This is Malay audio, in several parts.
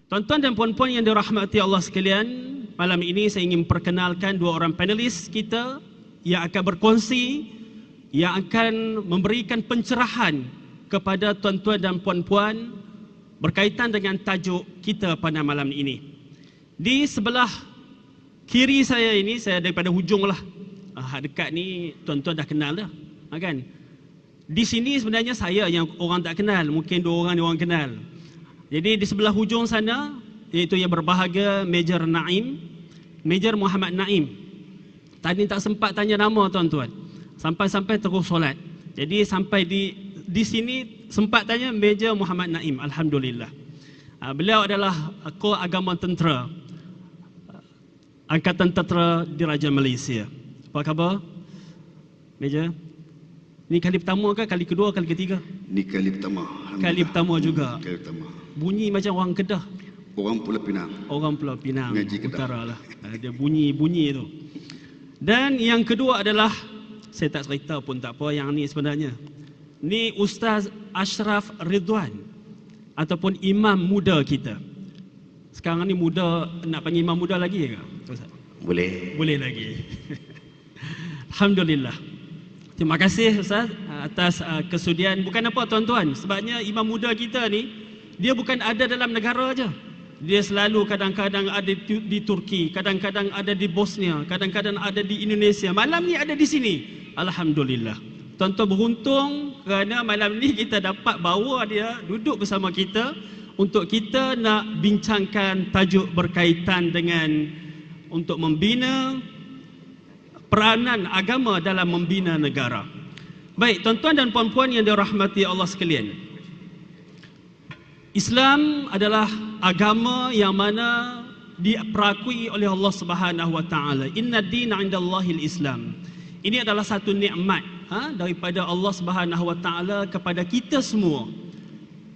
Tuan-tuan dan puan-puan yang dirahmati Allah sekalian, malam ini saya ingin perkenalkan dua orang panelis kita yang akan berkongsi, yang akan memberikan pencerahan kepada tuan-tuan dan puan-puan berkaitan dengan tajuk kita pada malam ini. Di sebelah kiri saya ini, saya daripada hujung lah, dekat ni tuan-tuan dah kenal dah, kan? Di sini sebenarnya saya yang orang tak kenal, mungkin dua orang ni orang kenal. Jadi di sebelah hujung sana, iaitu yang berbahagia Major Naim, Major Muhammad Naim. Tadi tak sempat tanya nama tuan-tuan, sampai-sampai terus solat. Jadi sampai di sini sempat tanya Major Muhammad Naim, alhamdulillah. Beliau adalah Kor Agama Tentera, Angkatan Tentera Diraja Malaysia. Apa khabar, Major? Ini kali pertama ke kali kedua, kali ketiga? Ini kali pertama. Kali pertama juga. Kali pertama. Bunyi macam orang Kedah. Orang Pulau Pinang. Orang Pulau Pinang Ngaji Kedah. Utara lah. Dia bunyi-bunyi tu. Dan yang kedua adalah, saya tak cerita pun tak apa yang ni sebenarnya. Ni Ustaz Ashraf Ridwan, ataupun imam muda kita. Sekarang ni muda, nak panggil imam muda lagi ke Ustaz? Boleh. Boleh lagi. Alhamdulillah. Terima kasih Ustaz atas kesudian. Bukan apa tuan-tuan, sebabnya imam muda kita ni, dia bukan ada dalam negara aja. Dia selalu kadang-kadang ada di Turki, kadang-kadang ada di Bosnia, kadang-kadang ada di Indonesia. Malam ni ada di sini. Alhamdulillah. Tuan-tuan beruntung kerana malam ni kita dapat bawa dia duduk bersama kita untuk kita nak bincangkan tajuk berkaitan dengan untuk membina peranan agama dalam membina negara. Baik, tuan-tuan dan puan-puan yang dirahmati Allah sekalian. Islam adalah agama yang mana diperakui oleh Allah Subhanahu wa taala. Inna ad-dina 'indallahil Islam. Ini adalah satu nikmat daripada Allah Subhanahu wa taala kepada kita semua.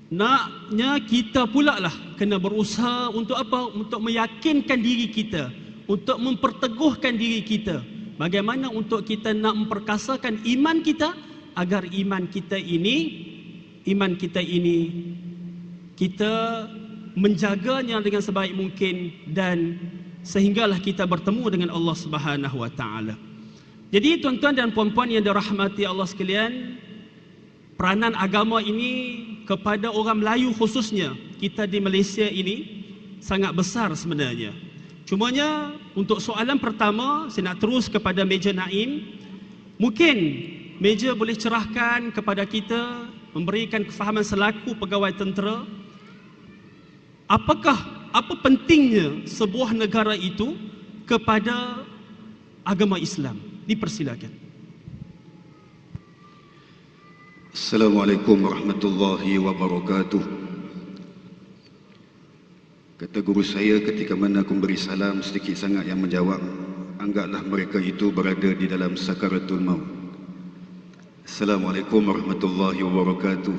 Naknya kita pula lah kena berusaha untuk apa? Untuk meyakinkan diri kita, untuk memperteguhkan diri kita. Bagaimana untuk kita nak memperkasakan iman kita agar iman kita ini kita menjaganya dengan sebaik mungkin dan sehinggalah kita bertemu dengan Allah Subhanahu wa taala. Jadi tuan-tuan dan puan-puan yang dirahmati Allah sekalian, peranan agama ini kepada orang Melayu khususnya, kita di Malaysia ini sangat besar sebenarnya. Cumanya untuk soalan pertama, saya nak terus kepada Major Naim. Mungkin Major boleh cerahkan kepada kita, memberikan kefahaman selaku pegawai tentera, apa pentingnya sebuah negara itu kepada agama Islam. Dipersilakan. Assalamualaikum warahmatullahi wabarakatuh. Kata guru saya ketika mana aku beri salam, sedikit sangat yang menjawab, anggaplah mereka itu berada di dalam sakaratul maut. Assalamualaikum warahmatullahi wabarakatuh.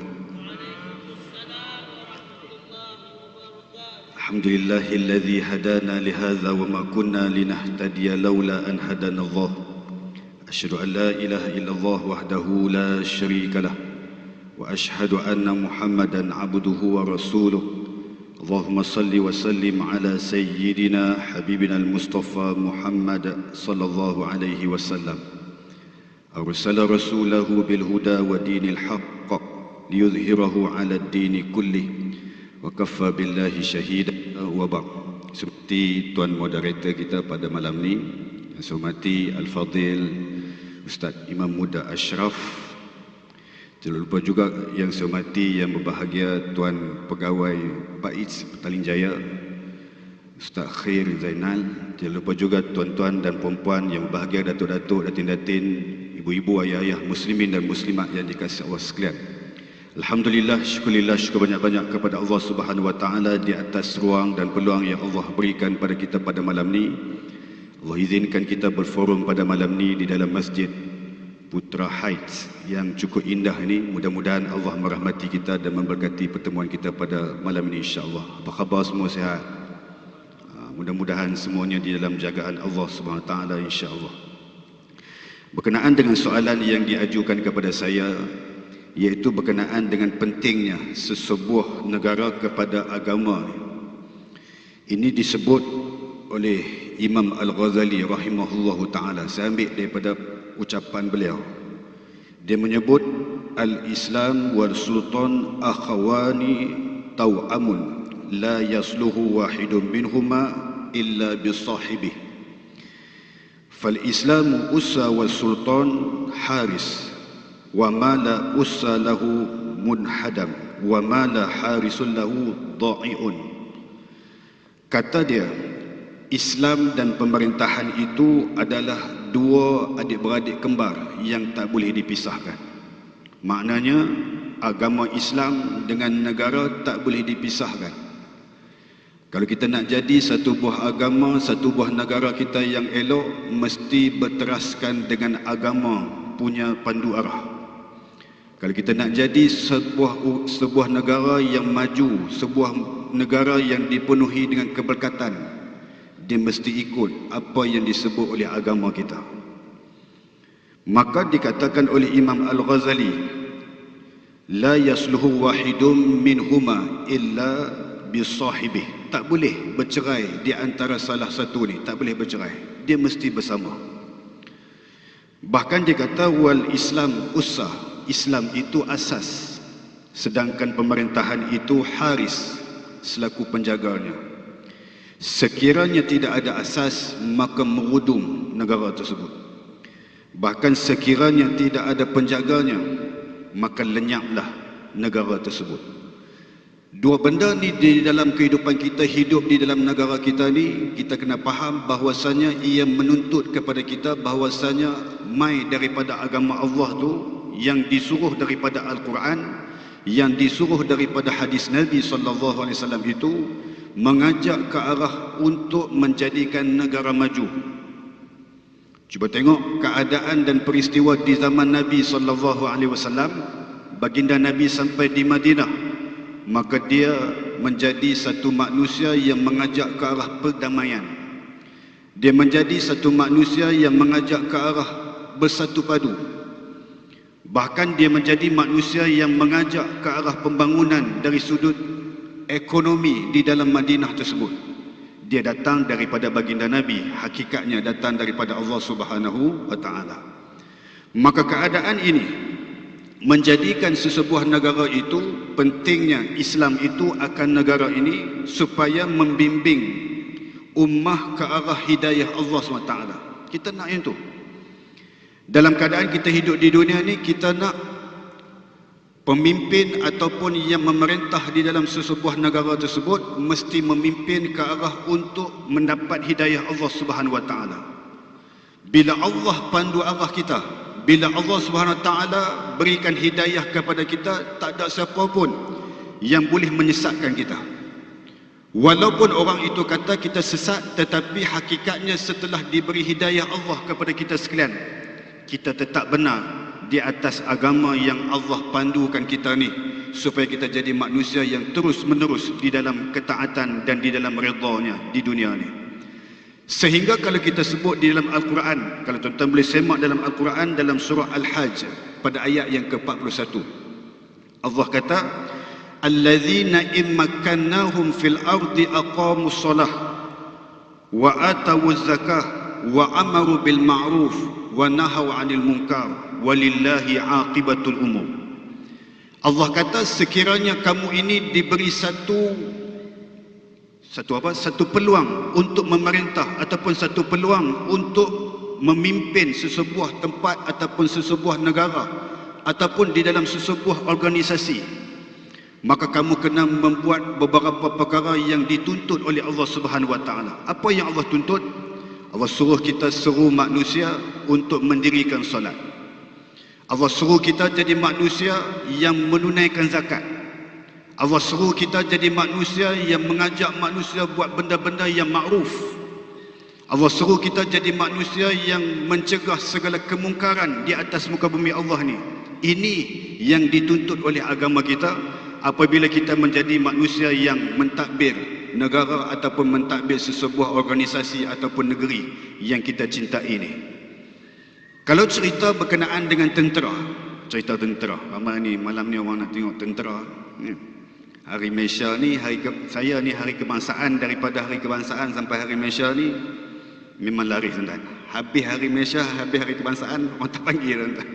Alhamdulillahilladzi hadana lihadza wa ma kunna linahtadiya laula an hadana Allah. Asyhadu an la ilaha illallah wahdahu la syarika lah wa asyhadu anna Muhammadan abduhu wa rasuluh. Allahumma salli wa sallim ala sayyidina habibina al-Mustafa Muhammad sallallahu alaihi wasallam. Arsala rasulahu bil huda wa dinil haqq liyudhhirahu ala ad-din kullih wa kaffa billahi shahida wa ba'd. Seperti tuan moderator kita pada malam ni, yang saya hormati Al-Fadil Ustaz Imam Muda Ashraf. Tidak lupa juga yang saya hormati yang berbahagia Tuan Pegawai Paiz Petaling Jaya Ustaz Khair Zainal. Tidak lupa juga tuan-tuan dan puan-puan yang berbahagia, datuk-datuk, datin-datin, ibu-ibu, ayah-ayah muslimin dan muslimat yang dikasihi Allah sekalian. Alhamdulillah, syukurillah, syukur banyak-banyak kepada Allah Subhanahu wa taala di atas ruang dan peluang yang Allah berikan pada kita pada malam ni. Allah izinkan kita berforum pada malam ni di dalam Masjid Putra Heights yang cukup indah ini. Mudah-mudahan Allah merahmati kita dan memberkati pertemuan kita pada malam ini, insya-Allah. Apa khabar semua, sihat? Mudah-mudahan semuanya di dalam jagaan Allah Subhanahu wa taala, insya-Allah. Berkenaan dengan soalan yang diajukan kepada saya, iaitu berkenaan dengan pentingnya sesebuah negara kepada agama. Ini disebut oleh Imam Al-Ghazali rahimahullahu ta'ala. Saya ambil daripada ucapan beliau. Dia menyebut Al-Islam wal Sultan akhawani taw'amun la yasluhu wahidun minhuma illa bisahibih. Fal-Islamu ussa wal Sultan haris wa ma la ussa lahu munhadam wa ma la harisun lahu dha'i'un. Kata dia, Islam dan pemerintahan itu adalah dua adik-beradik kembar yang tak boleh dipisahkan. Maknanya, agama Islam dengan negara tak boleh dipisahkan. Kalau kita nak jadi satu buah agama, satu buah negara kita yang elok, mesti berteraskan dengan agama punya pandu arah. Kalau kita nak jadi sebuah negara yang maju, sebuah negara yang dipenuhi dengan keberkatan, dia mesti ikut apa yang disebut oleh agama kita. Maka dikatakan oleh Imam Al-Ghazali, la yasluhu wahidun minhuma illa bisahibih. Tak boleh bercerai di antara salah satu ni, tak boleh bercerai. Dia mesti bersama. Bahkan dia kata wal Islam ussah, Islam itu asas, sedangkan pemerintahan itu haris, selaku penjaganya. Sekiranya tidak ada asas, maka merudum negara tersebut. Bahkan sekiranya tidak ada penjaganya, maka lenyaplah negara tersebut. Dua benda ni di dalam kehidupan kita, hidup di dalam negara kita ni, kita kena faham bahawasanya ia menuntut kepada kita bahawasanya mai daripada agama Allah tu, yang disuruh daripada Al-Quran, yang disuruh daripada hadis Nabi SAW itu, mengajak ke arah untuk menjadikan negara maju. Cuba tengok keadaan dan peristiwa di zaman Nabi SAW. Baginda Nabi sampai di Madinah, maka dia menjadi satu manusia yang mengajak ke arah perdamaian. Dia menjadi satu manusia yang mengajak ke arah bersatu padu. Bahkan dia menjadi manusia yang mengajak ke arah pembangunan dari sudut ekonomi di dalam Madinah tersebut. Dia datang daripada baginda Nabi, hakikatnya datang daripada Allah Subhanahu wa taala. Maka keadaan ini menjadikan sesebuah negara itu, pentingnya Islam itu akan negara ini supaya membimbing ummah ke arah hidayah Allah SWT. Kita nak yang tu. Dalam keadaan kita hidup di dunia ni, kita nak pemimpin ataupun yang memerintah di dalam sesebuah negara tersebut mesti memimpin ke arah untuk mendapat hidayah Allah Subhanahu wa taala. Bila Allah pandu arah kita, bila Allah Subhanahu wa taala berikan hidayah kepada kita, tak ada siapa pun yang boleh menyesatkan kita. Walaupun orang itu kata kita sesat, tetapi hakikatnya setelah diberi hidayah Allah kepada kita sekalian, kita tetap benar di atas agama yang Allah pandukan kita ni, supaya kita jadi manusia yang terus menerus di dalam ketaatan dan di dalam redha-Nya di dunia ni. Sehingga kalau kita sebut di dalam Al-Quran, kalau tuan-tuan boleh semak dalam Al-Quran, dalam surah Al-Hajj pada ayat yang ke-41, Allah kata, allazina immakannahum fil ardi aqamus salah wa atawuz zakah wa amaru bil ma'ruf wa nahaw 'anil munkar walillahi 'aqibatul umur. Allah kata sekiranya kamu ini diberi satu peluang untuk memerintah ataupun satu peluang untuk memimpin sesebuah tempat ataupun sesebuah negara ataupun di dalam sesebuah organisasi, maka kamu kena membuat beberapa perkara yang dituntut oleh Allah Subhanahu wa taala. Apa yang Allah tuntut? Allah suruh kita seru manusia untuk mendirikan solat. Allah suruh kita jadi manusia yang menunaikan zakat. Allah suruh kita jadi manusia yang mengajak manusia buat benda-benda yang makruf. Allah suruh kita jadi manusia yang mencegah segala kemungkaran di atas muka bumi Allah ni. Ini yang dituntut oleh agama kita apabila kita menjadi manusia yang mentadbir negara ataupun mentadbir sesebuah organisasi ataupun negeri yang kita cintai ini. Kalau cerita berkenaan dengan tentera, cerita tentera, ramai ni malam ni orang nak tengok tentera. Hari Malaysia ni, saya ni hari kebangsaan, daripada hari kebangsaan sampai hari Malaysia ni memang laris tuan-tuan. Habis hari Malaysia, habis hari kebangsaan, orang tak panggil tuan-tuan.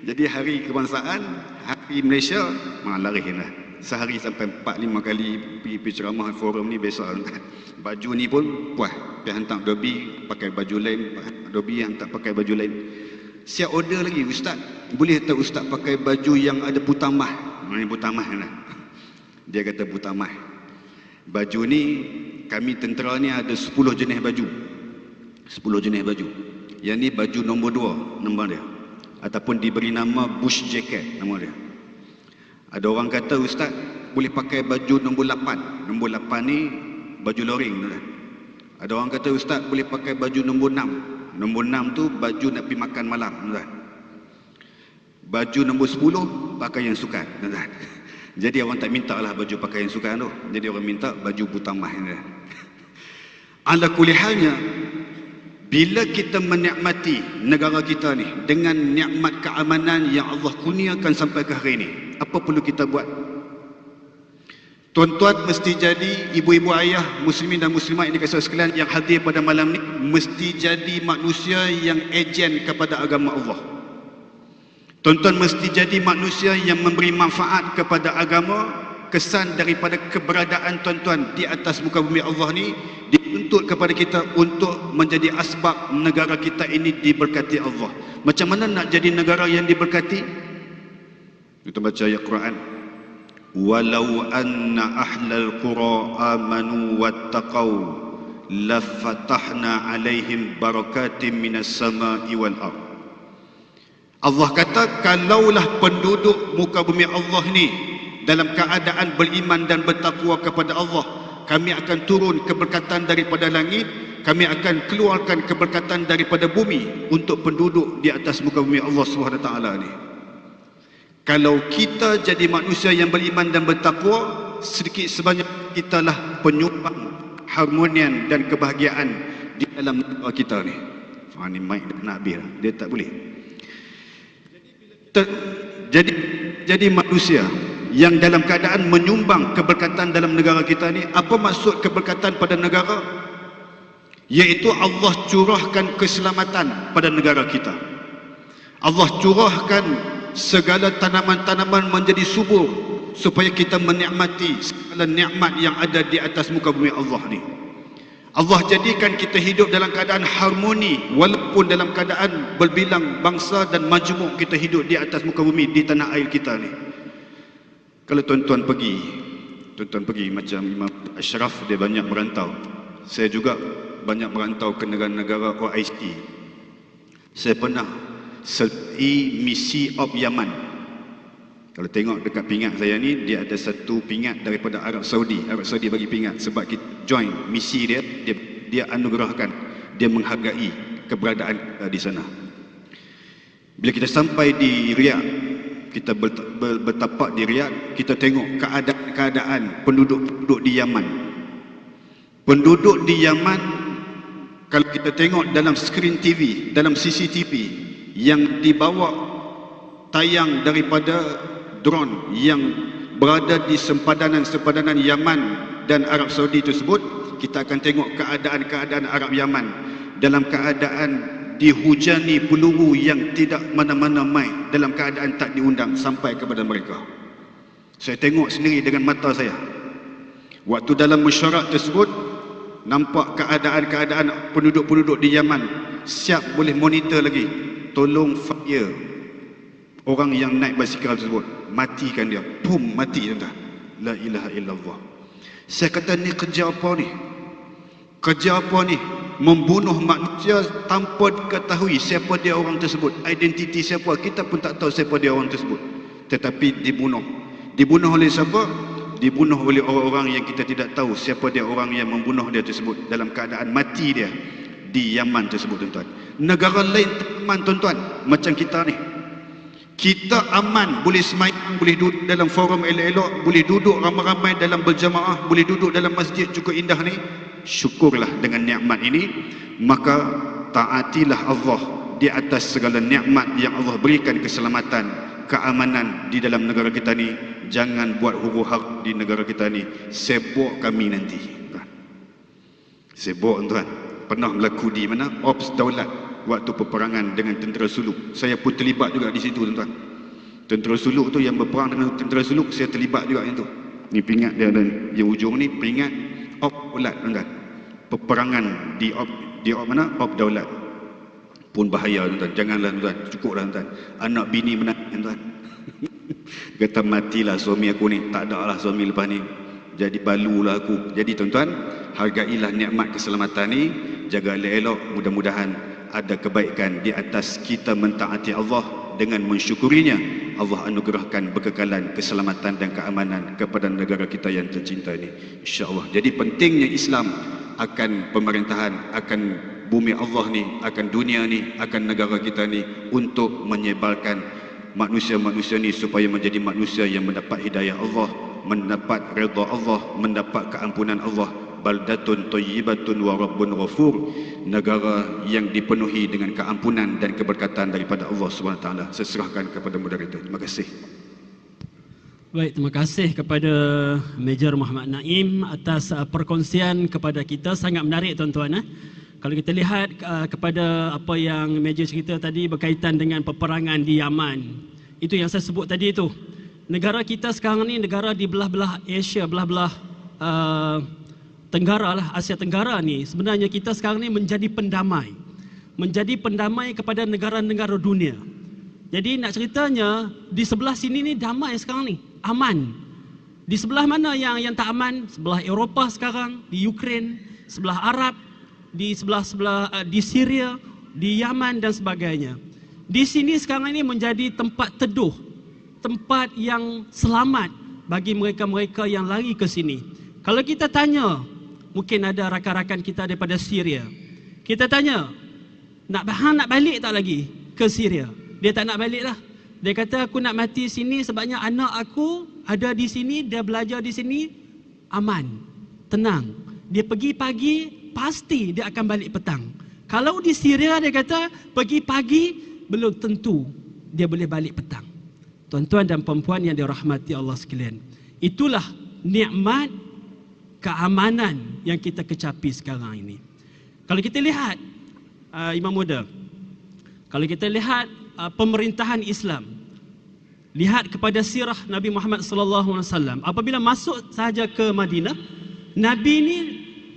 Jadi hari kebangsaan, hari Malaysia, laris tuan-tuan. Sehari sampai 4-5 kali pergi ceramah forum ni besok tuan-tuan. Baju ni pun puas, pergi hantar Adobe pakai baju lain, Adobe yang tak pakai baju lain. Siap order lagi, ustaz, boleh tak ustaz pakai baju yang ada putamah? Mana putamah lah. Dia kata putamah. Baju ni, kami tentera ni ada 10 jenis baju. 10 jenis baju. Yang ni baju nombor 2 nama dia. Ataupun diberi nama bush jacket nama dia. Ada orang kata ustaz boleh pakai baju nombor 8. Nombor 8 ni baju loring. Ada orang kata ustaz boleh pakai baju nombor 6. Nombor 6 tu baju nak pergi makan malam. Baju nombor 10 pakaian sukan. Jadi orang tak minta lah baju pakaian sukan tu. Jadi orang minta baju putamah. Ala kulli halnya, bila kita menikmati negara kita ni dengan nikmat keamanan yang Allah kurniakan sampai ke hari ini, apa perlu kita buat? Tuan-tuan mesti jadi, ibu-ibu ayah muslimin dan muslimat yang dikasihi sekalian yang hadir pada malam ni, mesti jadi manusia yang ejen kepada agama Allah. Tuan-tuan mesti jadi manusia yang memberi manfaat kepada agama. Kesan daripada keberadaan tuan-tuan di atas muka bumi Allah ni dituntut kepada kita untuk menjadi asbab negara kita ini diberkati Allah. Macam mana nak jadi negara yang diberkati? Kita baca ayat Quran. Walau anna ahlal qura amanu wattaqau lafatahna alaihim barakatim minas sama'i wal ardh. Allah kata, kalaulah penduduk muka bumi Allah ni dalam keadaan beriman dan bertakwa kepada Allah, kami akan turun keberkatan daripada langit, kami akan keluarkan keberkatan daripada bumi untuk penduduk di atas muka bumi Allah SWT ni. Kalau kita jadi manusia yang beriman dan bertakwa, sedikit sebanyak kitalah penyumbang harmonian dan kebahagiaan di dalam negara kita ni. Ni mic dah nak habis, dia tak boleh. Jadi manusia yang dalam keadaan menyumbang keberkatan dalam negara kita ni. Apa maksud keberkatan pada negara? Iaitu Allah curahkan keselamatan pada negara kita. Allah curahkan segala tanaman-tanaman menjadi subur supaya kita menikmati segala nikmat yang ada di atas muka bumi Allah ni. Allah jadikan kita hidup dalam keadaan harmoni, walaupun dalam keadaan berbilang bangsa dan majmuk kita hidup di atas muka bumi, di tanah air kita ni. Kalau tuan-tuan pergi macam Imam Ashraf, dia banyak merantau. Saya juga banyak merantau ke negara-negara OIC. Saya pernah sertai misi of Yaman. Kalau tengok dekat pingat saya ni, dia ada satu pingat daripada Arab Saudi. Arab Saudi bagi pingat sebab kita join misi dia, dia anugerahkan, dia menghargai keberadaan kita di sana. Bila kita sampai di Riyadh, kita bertapak di Riyadh, kita tengok keadaan penduduk di Yaman. Penduduk di Yaman, kalau kita tengok dalam skrin TV, dalam CCTV yang dibawa tayang daripada drone yang berada di sempadanan Yaman dan Arab Saudi tersebut, kita akan tengok keadaan Arab Yaman dalam keadaan dihujani peluru yang tidak mana-mana mai, dalam keadaan tak diundang sampai kepada mereka. Saya tengok sendiri dengan mata saya. Waktu dalam mesyuarat tersebut, nampak keadaan penduduk-penduduk di Yaman siap boleh monitor lagi, tolong fire orang yang naik basikal tersebut, matikan dia, pum, mati tuan-tuan. La ilaha illallah. Saya kata, ni kerja apa ni? Kerja apa ni? Membunuh manusia tanpa diketahui siapa dia orang tersebut, identiti siapa, kita pun tak tahu siapa dia orang tersebut, tetapi dibunuh. Dibunuh oleh siapa? Dibunuh oleh orang-orang yang kita tidak tahu siapa dia orang yang membunuh dia tersebut, dalam keadaan mati dia di Yaman tersebut tuan-tuan. Negara lain aman tuan-tuan, macam kita ni. Kita aman, boleh semayang, boleh duduk dalam forum elok-elok, boleh duduk ramai-ramai dalam berjamaah, boleh duduk dalam masjid cukup indah ni. Syukurlah dengan nikmat ini, maka taatilah Allah di atas segala nikmat yang Allah berikan, keselamatan, keamanan di dalam negara kita ni, jangan buat huru hara di negara kita ni, sebok kami nanti. Sebok tuan. Pernah berlaku di mana? Ops Daulat waktu peperangan dengan tentera suluk. Saya pun terlibat juga di situ tuan. Tentera suluk tu yang berperang dengan tentera suluk, saya terlibat juga yang tu. Ni peringat dia dan yang ujung ni peringat Ops Daulat tuan. Peperangan di Ops mana? Ops Daulat. Pun bahaya tuan. Janganlah tuan. Cukuplah tuan. Anak bini menangis tuan. Kata matilah suami aku ni. Tak ada lah suami lepas ni. Jadi balulah aku. Jadi tuan-tuan, hargailah nikmat keselamatan ni. Jaga elok-elok. Mudah-mudahan ada kebaikan di atas kita mentaati Allah dengan mensyukurinya. Allah anugerahkan berkekalan, keselamatan dan keamanan kepada negara kita yang tercinta ini, insya-Allah. Jadi pentingnya Islam akan pemerintahan, akan bumi Allah ni, akan dunia ni, akan negara kita ni, untuk menyebarkan manusia-manusia ni supaya menjadi manusia yang mendapat hidayah Allah, mendapat redha Allah, mendapat keampunan Allah. Baldatun thayyibatun wa rabbun ghafur, negara yang dipenuhi dengan keampunan dan keberkatan daripada Allah Subhanahu taala. Saya serahkan kepada moderator. Terima kasih. Baik, terima kasih kepada Major Muhammad Naim atas perkongsian kepada kita. Sangat menarik tuan-tuan. Kalau kita lihat kepada apa yang Major cerita tadi berkaitan dengan peperangan di Yaman, itu yang saya sebut tadi itu. Negara kita sekarang ni negara di belah-belah Asia, belah-belah Tenggara lah, Asia Tenggara ni, sebenarnya kita sekarang ni menjadi pendamai. Menjadi pendamai kepada negara-negara dunia. Jadi nak ceritanya, di sebelah sini ni damai sekarang ni, aman. Di sebelah mana yang tak aman? Sebelah Eropah sekarang, di Ukraine, sebelah Arab, di di Syria, di Yaman dan sebagainya. Di sini sekarang ini menjadi tempat teduh, tempat yang selamat bagi mereka-mereka yang lari ke sini. Kalau kita tanya, mungkin ada rakan-rakan kita daripada Syria, kita tanya, nak balik tak lagi ke Syria? Dia tak nak balik lah. Dia kata, aku nak mati sini sebabnya anak aku ada di sini, dia belajar di sini, aman, tenang. Dia pergi pagi, pasti dia akan balik petang. Kalau di Syria, dia kata, pergi pagi, belum tentu dia boleh balik petang. Tuan-tuan dan perempuan yang dirahmati Allah sekalian, itulah nikmat keamanan yang kita kecapi sekarang ini. Kalau kita lihat Imam Muda, kalau kita lihat pemerintahan Islam, lihat kepada sirah Nabi Muhammad sallallahu alaihi wasallam. Apabila masuk sahaja ke Madinah, Nabi ni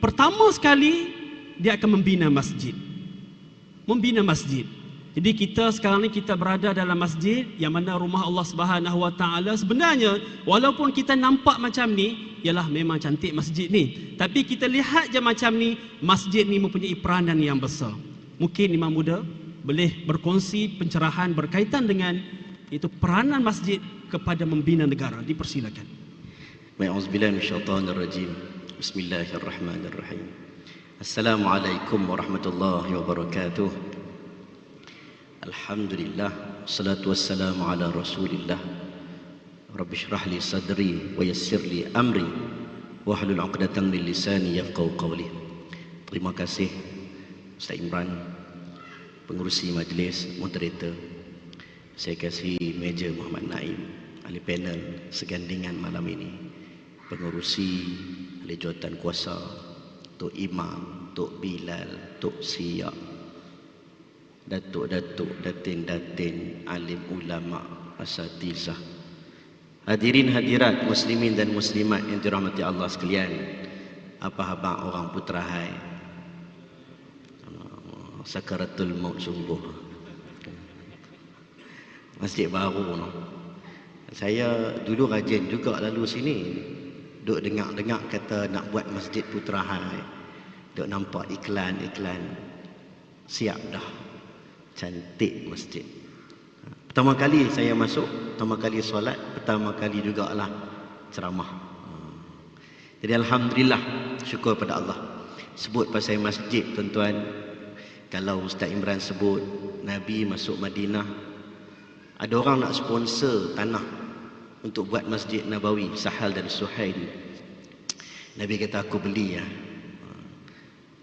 pertama sekali dia akan membina masjid. Membina masjid. Jadi kita sekarang ni kita berada dalam masjid yang mana rumah Allah Subhanahu wa taala. Sebenarnya walaupun kita nampak macam ni, ialah memang cantik masjid ni, tapi kita lihat je macam ni, masjid ni mempunyai peranan yang besar. Mungkin Imam Muda boleh berkongsi pencerahan berkaitan dengan itu peranan masjid kepada membina negara. Dipersilakan. A'udzubillahi minasyaitonirrajim. Bismillahirrahmanirrahim. Assalamualaikum warahmatullahi wabarakatuh. Alhamdulillah, salatu wassalamu ala Rasulillah. Rabbi shrah li sadri wa yassir li amri wahlul 'uqdatam min lisani yafqahu qawli. Terima kasih Ustaz Imran, pengerusi majlis, moderator. Saya kasih Major Muhammad Naim, ahli panel segandingan malam ini, pengerusi, ahli jawatan kuasa, Tok Imam, Tok Bilal, Tok Siyak, datuk-datuk, datin-datin, alim ulama, asatizah, hadirin hadirat, muslimin dan muslimat yang dirahmati Allah sekalian. Apa khabar orang Putrahai? Sakaratul maut sungguh. Masjid baru no. Saya dulu rajin juga lalu sini, duk dengar-dengar kata nak buat Masjid Putrahai, duk nampak iklan-iklan, siap dah. Cantik masjid. Pertama kali saya masuk, pertama kali solat, pertama kali jugalah ceramah. Jadi alhamdulillah, syukur pada Allah. Sebut pasal masjid tuan-tuan, kalau Ustaz Imran sebut Nabi masuk Madinah, ada orang nak sponsor tanah untuk buat Masjid Nabawi, Sahal dan Suhail. Nabi kata aku beli ya.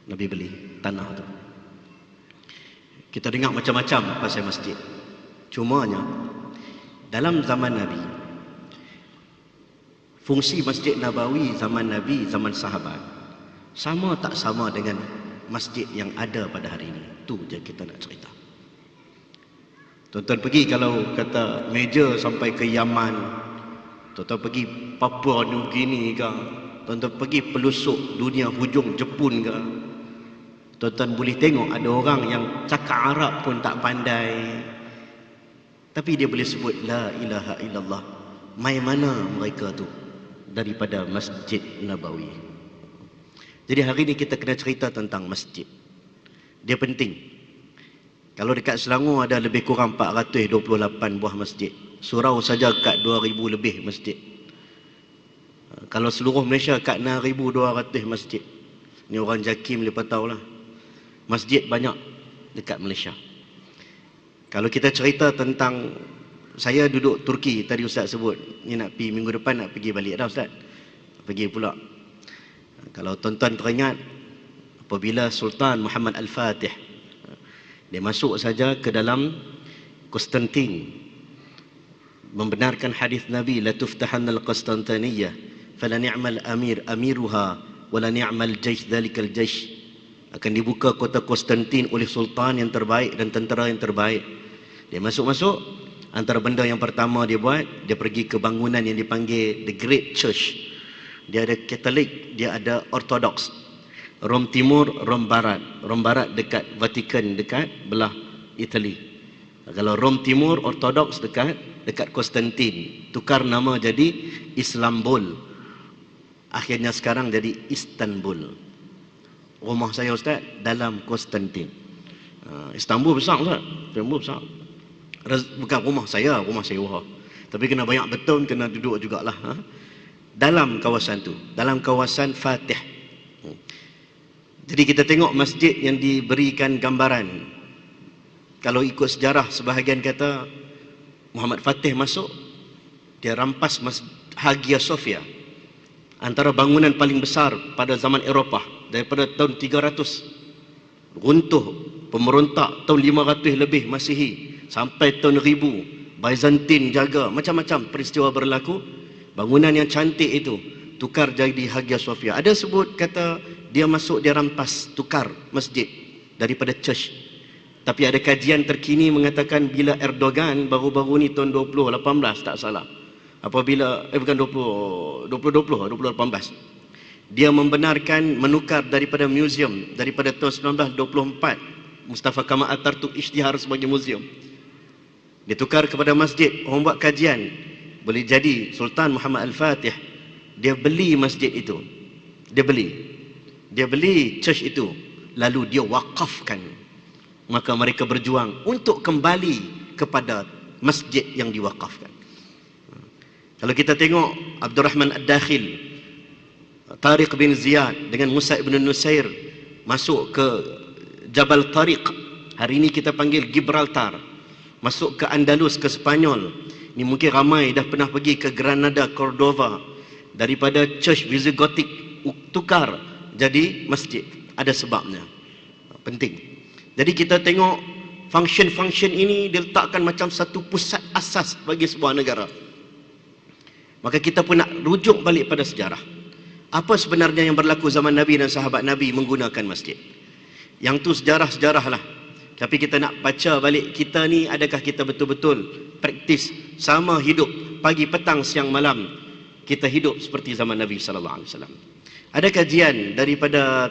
Nabi beli tanah tu. Kita dengar macam-macam pasal masjid. Cumanya dalam zaman Nabi, fungsi Masjid Nabawi zaman Nabi, zaman sahabat, sama tak sama dengan masjid yang ada pada hari ini? Itu je kita nak cerita. Tuan-tuan pergi, kalau kata meja sampai ke Yaman, tuan-tuan pergi Papua New Guinea ke, tuan-tuan pergi pelusuk dunia hujung Jepun ke, tuan-tuan boleh tengok ada orang yang cakap Arab pun tak pandai, tapi dia boleh sebut la ilaha illallah. Mai mana mereka tu daripada Masjid Nabawi? Jadi hari ini kita kena cerita tentang masjid. Dia penting. Kalau dekat Selangor ada lebih kurang 428 buah masjid. Surau saja kat 2000 lebih masjid. Kalau seluruh Malaysia kat 6200 masjid. Ni orang JAKIM lepas tahulah. Masjid banyak dekat Malaysia. Kalau kita cerita tentang, saya duduk Turki, tadi Ustaz sebut, ni nak pergi minggu depan, nak pergi balik dah Ustaz. Pergi pula. Kalau tuan-tuan teringat, apabila Sultan Muhammad Al-Fatih dia masuk saja ke dalam Konstantin, membenarkan hadis Nabi, la tuftahannal Konstantiniyah fala ni'mal amir amiruha wala ni'mal jaysh dhalikal jaysh. Akan dibuka kota Konstantin oleh sultan yang terbaik dan tentera yang terbaik. Dia masuk-masuk, antara benda yang pertama dia buat, dia pergi ke bangunan yang dipanggil The Great Church. Dia ada Katolik, dia ada Ortodoks. Rom Timur, Rom Barat. Rom Barat dekat Vatikan, dekat belah Itali. Kalau Rom Timur, Ortodoks dekat Konstantin. Tukar nama jadi Islambul. Akhirnya sekarang jadi Istanbul. Rumah saya Ustaz dalam Konstantin. Istanbul besar Ustaz. Istanbul besar. Bukan rumah saya, rumah sewa. Tapi kena banyak beton, kena duduk jugalah. Dalam kawasan tu, dalam kawasan Fatih. Jadi kita tengok masjid yang diberikan gambaran. Kalau ikut sejarah, sebahagian kata Muhammad Fatih masuk, dia rampas Hagia Sophia, antara bangunan paling besar pada zaman Eropah, daripada tahun 300. Runtuh, pemberontak tahun 500 lebih Masihi, sampai tahun 1000. Byzantine jaga, macam-macam peristiwa berlaku. Bangunan yang cantik itu tukar jadi Hagia Sophia. Ada sebut kata dia masuk, dia rampas, tukar masjid daripada church. Tapi ada kajian terkini mengatakan bila Erdogan baru-baru ni tahun 2018 tak salah, apabila bukan 2018, dia membenarkan menukar daripada museum daripada tahun 1924, Mustafa Kamal Atatürk isytihar sebagai museum, dia tukar kepada masjid. Orang buat kajian, boleh jadi Sultan Muhammad Al-Fatih dia beli masjid itu, dia beli church itu, lalu dia wakafkan. Maka mereka berjuang untuk kembali kepada masjid yang diwakafkan. Kalau kita tengok Abdul Rahman Ad-Dakhil, Tariq bin Ziyad dengan Musa ibn Nusair masuk ke Jabal Tariq, hari ini kita panggil Gibraltar, masuk ke Andalus, ke Spanyol. Ini mungkin ramai dah pernah pergi ke Granada, Cordova. Daripada church Visigotik tukar jadi masjid. Ada sebabnya. Penting. Jadi kita tengok function-function ini diletakkan macam satu pusat asas bagi sebuah negara. Maka kita pun nak rujuk balik pada sejarah. Apa sebenarnya yang berlaku zaman Nabi dan sahabat Nabi menggunakan masjid? Yang tu sejarah-sejarah lah. Tapi kita nak baca balik, kita ni adakah kita betul-betul praktis sama hidup pagi, petang, siang, malam? Kita hidup seperti zaman Nabi sallallahu alaihi wasallam. Ada kajian daripada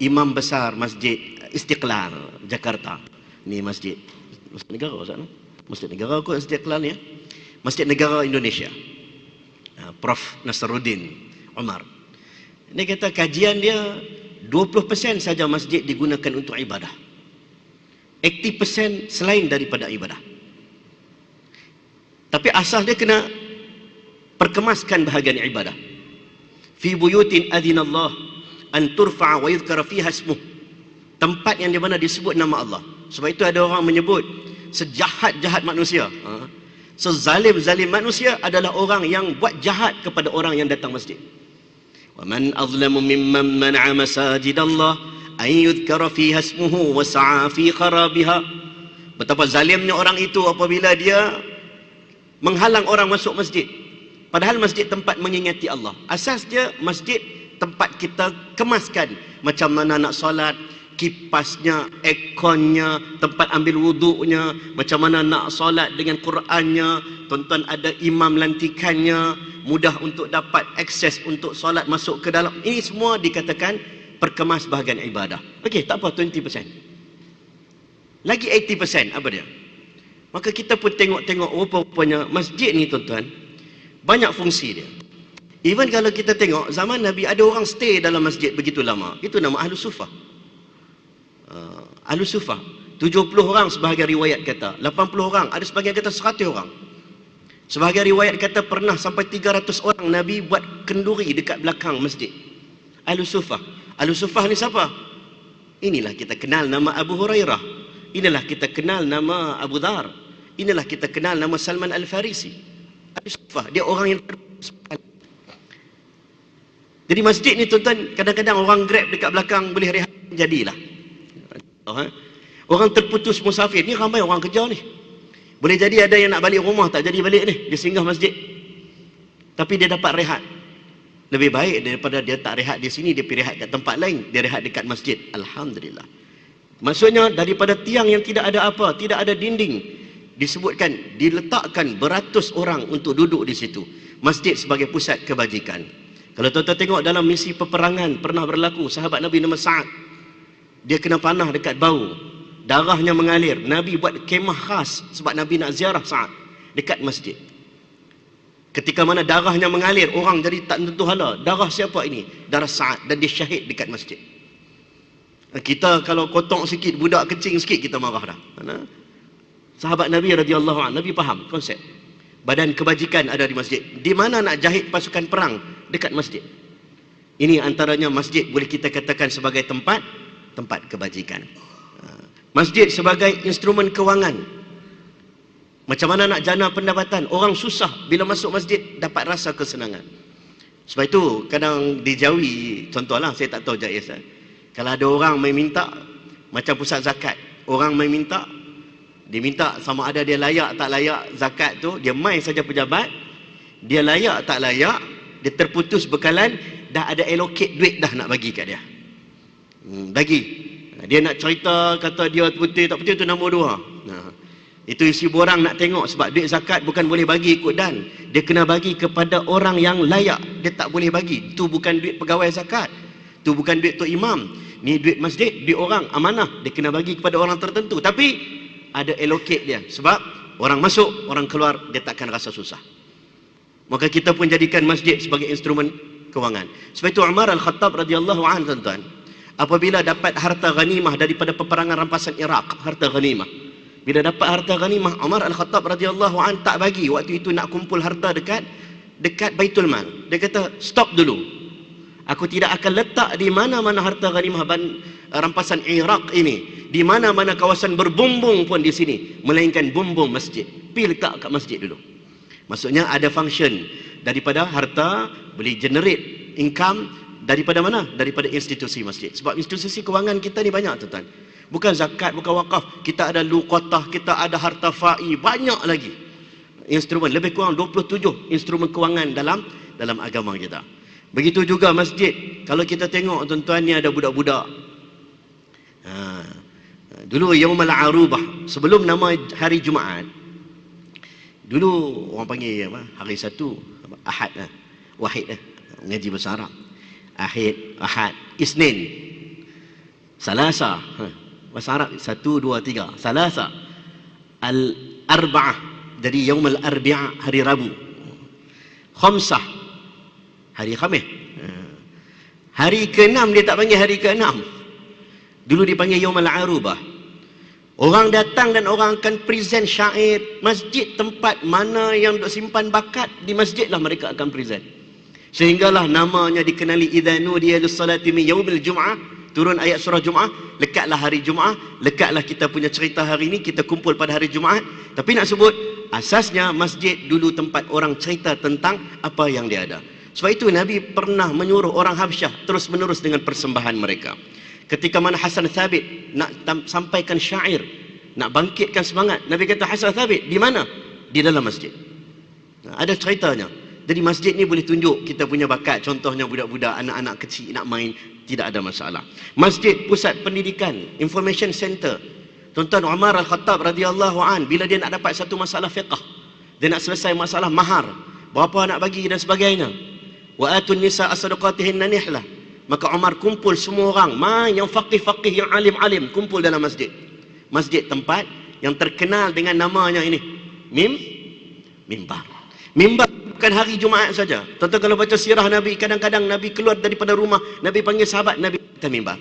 Imam Besar Masjid Istiqlal Jakarta. Ni masjid negara Ustaz. Masjid negara kot Istiqlal ni ya. Masjid Negara Indonesia. Prof Nasruddin Umar. Dia kata kajian dia 20% saja masjid digunakan untuk ibadah. 80% selain daripada ibadah. Tapi asal dia kena perkemaskan bahagian ibadah. Fi buyutin adzinallah an turfa'a wa yudhkara fiha ismuh. Tempat yang di mana disebut nama Allah. Sebab itu ada orang menyebut sejahat-jahat manusia, sezalim-zalim manusia adalah orang yang buat jahat kepada orang yang datang masjid. Wa man azlamu mimman mana'a masajidallah an yudhkara fiha ismuhu wa sa'a fi kharabiha. Betapa zalimnya orang itu apabila dia menghalang orang masuk masjid, Padahal masjid tempat mengingati Allah. Asasnya masjid tempat kita kemaskan macam mana nak solat, kipasnya, airconnya, tempat ambil wuduknya, macam mana nak solat dengan Qurannya, tuan-tuan ada imam lantikannya, mudah untuk dapat akses untuk solat masuk ke dalam. Ini semua dikatakan perkemas bahagian ibadah. Okey, tak apa 20%. Lagi 80% apa dia? Maka kita pun tengok-tengok rupa-rupanya masjid ni tuan-tuan banyak fungsi dia. Even kalau kita tengok zaman Nabi ada orang stay dalam masjid begitu lama. Itu nama Ahlus Sufah. Ahlus Sufah 70 orang sebahagian riwayat kata, 80 orang, ada sebahagian kata 100 orang. Sebahagian riwayat kata pernah sampai 300 orang Nabi buat kenduri dekat belakang masjid. Ahlus Sufah. Ahlus Sufah ni siapa? Inilah kita kenal nama Abu Hurairah. Inilah kita kenal nama Abu Dhar. Inilah kita kenal nama Salman Al-Farisi. Ahlus Sufah, dia orang yang jadi masjid ni tuan-tuan, kadang-kadang orang grab dekat belakang boleh rehat, jadilah. Orang terputus musafir, ni ramai orang kerja ni. Boleh jadi ada yang nak balik rumah tak jadi balik ni, dia singgah masjid. Tapi dia dapat rehat. Lebih baik daripada dia tak rehat di sini, dia pergi rehat kat tempat lain, dia rehat dekat masjid. Alhamdulillah. Maksudnya daripada tiang yang tidak ada apa, tidak ada dinding, disebutkan diletakkan beratus orang untuk duduk di situ. Masjid sebagai pusat kebajikan. Kalau tuan-tuan tengok dalam misi peperangan pernah berlaku, sahabat Nabi nama Sa'ad, dia kena panah dekat bau, darahnya mengalir. Nabi buat kemah khas sebab Nabi nak ziarah Sa'ad dekat masjid. Ketika mana darahnya mengalir, orang jadi tak tentu hala, darah siapa ini? Darah Sa'ad, dan dia syahid dekat masjid. Kita kalau kotok sikit, budak kecil sikit, kita marah dah. Sahabat Nabi radhiyallahu anhu, Nabi faham konsep badan kebajikan ada di masjid. Di mana nak jahit pasukan perang? Dekat masjid. Ini antaranya masjid boleh kita katakan sebagai tempat kebajikan. Masjid sebagai instrumen kewangan. Macam mana nak jana pendapatan? Orang susah bila masuk masjid dapat rasa kesenangan. Sebab itu kadang dijauhi, contohlah saya tak tahu Jais, kalau ada orang mai minta macam pusat zakat, orang mai minta, dia minta sama ada dia layak tak layak zakat tu, dia mai saja pejabat, dia layak tak layak, dia terputus bekalan, dah ada allocate duit dah nak bagi kat dia. Bagi. Dia nak cerita kata dia putih tak putih tu nombor 2. Itu isi borang nak tengok, sebab duit zakat bukan boleh bagi ikut dan. Dia kena bagi kepada orang yang layak, dia tak boleh bagi. Itu bukan duit pegawai zakat. Itu bukan duit tu imam. Ni duit masjid, duit orang amanah, dia kena bagi kepada orang tertentu. Tapi ada allocate dia, sebab orang masuk, orang keluar, dia takkan rasa susah. Maka kita pun jadikan masjid sebagai instrumen kewangan. Sebab itu Umar Al-Khattab radhiyallahu anhu tuan-tuan, apabila dapat harta ghanimah daripada peperangan rampasan Iraq, harta ghanimah, bila dapat harta ghanimah, Umar Al-Khattab radhiyallahu anhu tak bagi. Waktu itu nak kumpul harta dekat Baitul Mal. Dia kata, stop dulu, aku tidak akan letak di mana-mana harta ghanimah rampasan Iraq ini, di mana-mana kawasan berbumbung pun di sini, melainkan bumbung masjid. Pergi letak kat masjid dulu. Maksudnya ada function daripada harta, boleh generate income daripada mana? Daripada institusi masjid. Sebab institusi kewangan kita ni banyak tuan-tuan. Bukan zakat, bukan wakaf. Kita ada luqatah, kita ada harta fa'i, banyak lagi instrumen, lebih kurang 27 instrumen kewangan dalam agama kita. Begitu juga masjid. Kalau kita tengok tuan-tuan, ni ada budak-budak. Dulu Yaumul Arubah, sebelum nama hari Jumaat, dulu orang panggil apa? Hari Sabtu, Ahad, Wahid, ngaji bahasa Arab. Ahad, Isnin, Salasa, bahasa Arab 1, 2, 3. Salasa, Al-Arba'ah, jadi Yaumul Arbi'ah, hari Rabu. Khamsah, hari Khamis. Hari ke-6 dia tak panggil hari ke-6. Dulu dipanggil Yaumul Arubah. Orang datang dan orang akan present syair. Masjid tempat mana yang duk simpan bakat, di masjid lah mereka akan present. Sehinggalah namanya dikenali, idza nudiya lis-salati min yaumil jum'ah, turun ayat surah Jumaat, lekatlah hari Jumaat, lekatlah kita punya cerita hari ini, kita kumpul pada hari Jumaat. Tapi nak sebut, asasnya masjid dulu tempat orang cerita tentang apa yang dia ada. Sebab itu Nabi pernah menyuruh orang Habsyah terus menerus dengan persembahan mereka. Ketika mana Hasan Thabit nak sampaikan syair, nak bangkitkan semangat, Nabi kata, Hasan Thabit di mana? Di dalam masjid. Ada ceritanya. Jadi masjid ni boleh tunjuk kita punya bakat. Contohnya budak-budak, anak-anak kecil nak main, tidak ada masalah. Masjid pusat pendidikan, information center. Tuan-tuan Umar Al-Khattab radhiyallahu an, bila dia nak dapat satu masalah fiqh, dia nak selesai masalah mahar, berapa nak bagi dan sebagainya. Wa atun nisa as-sadaqatihinna nihlah. Maka Umar kumpul semua orang, yang faqih-faqih, yang alim-alim, kumpul dalam masjid. Masjid tempat yang terkenal dengan namanya ini, mimbar. Mimbar bukan hari Jumaat saja. Tuan-tuan kalau baca sirah Nabi, kadang-kadang Nabi keluar daripada rumah, Nabi panggil sahabat, Nabi atas mimbar.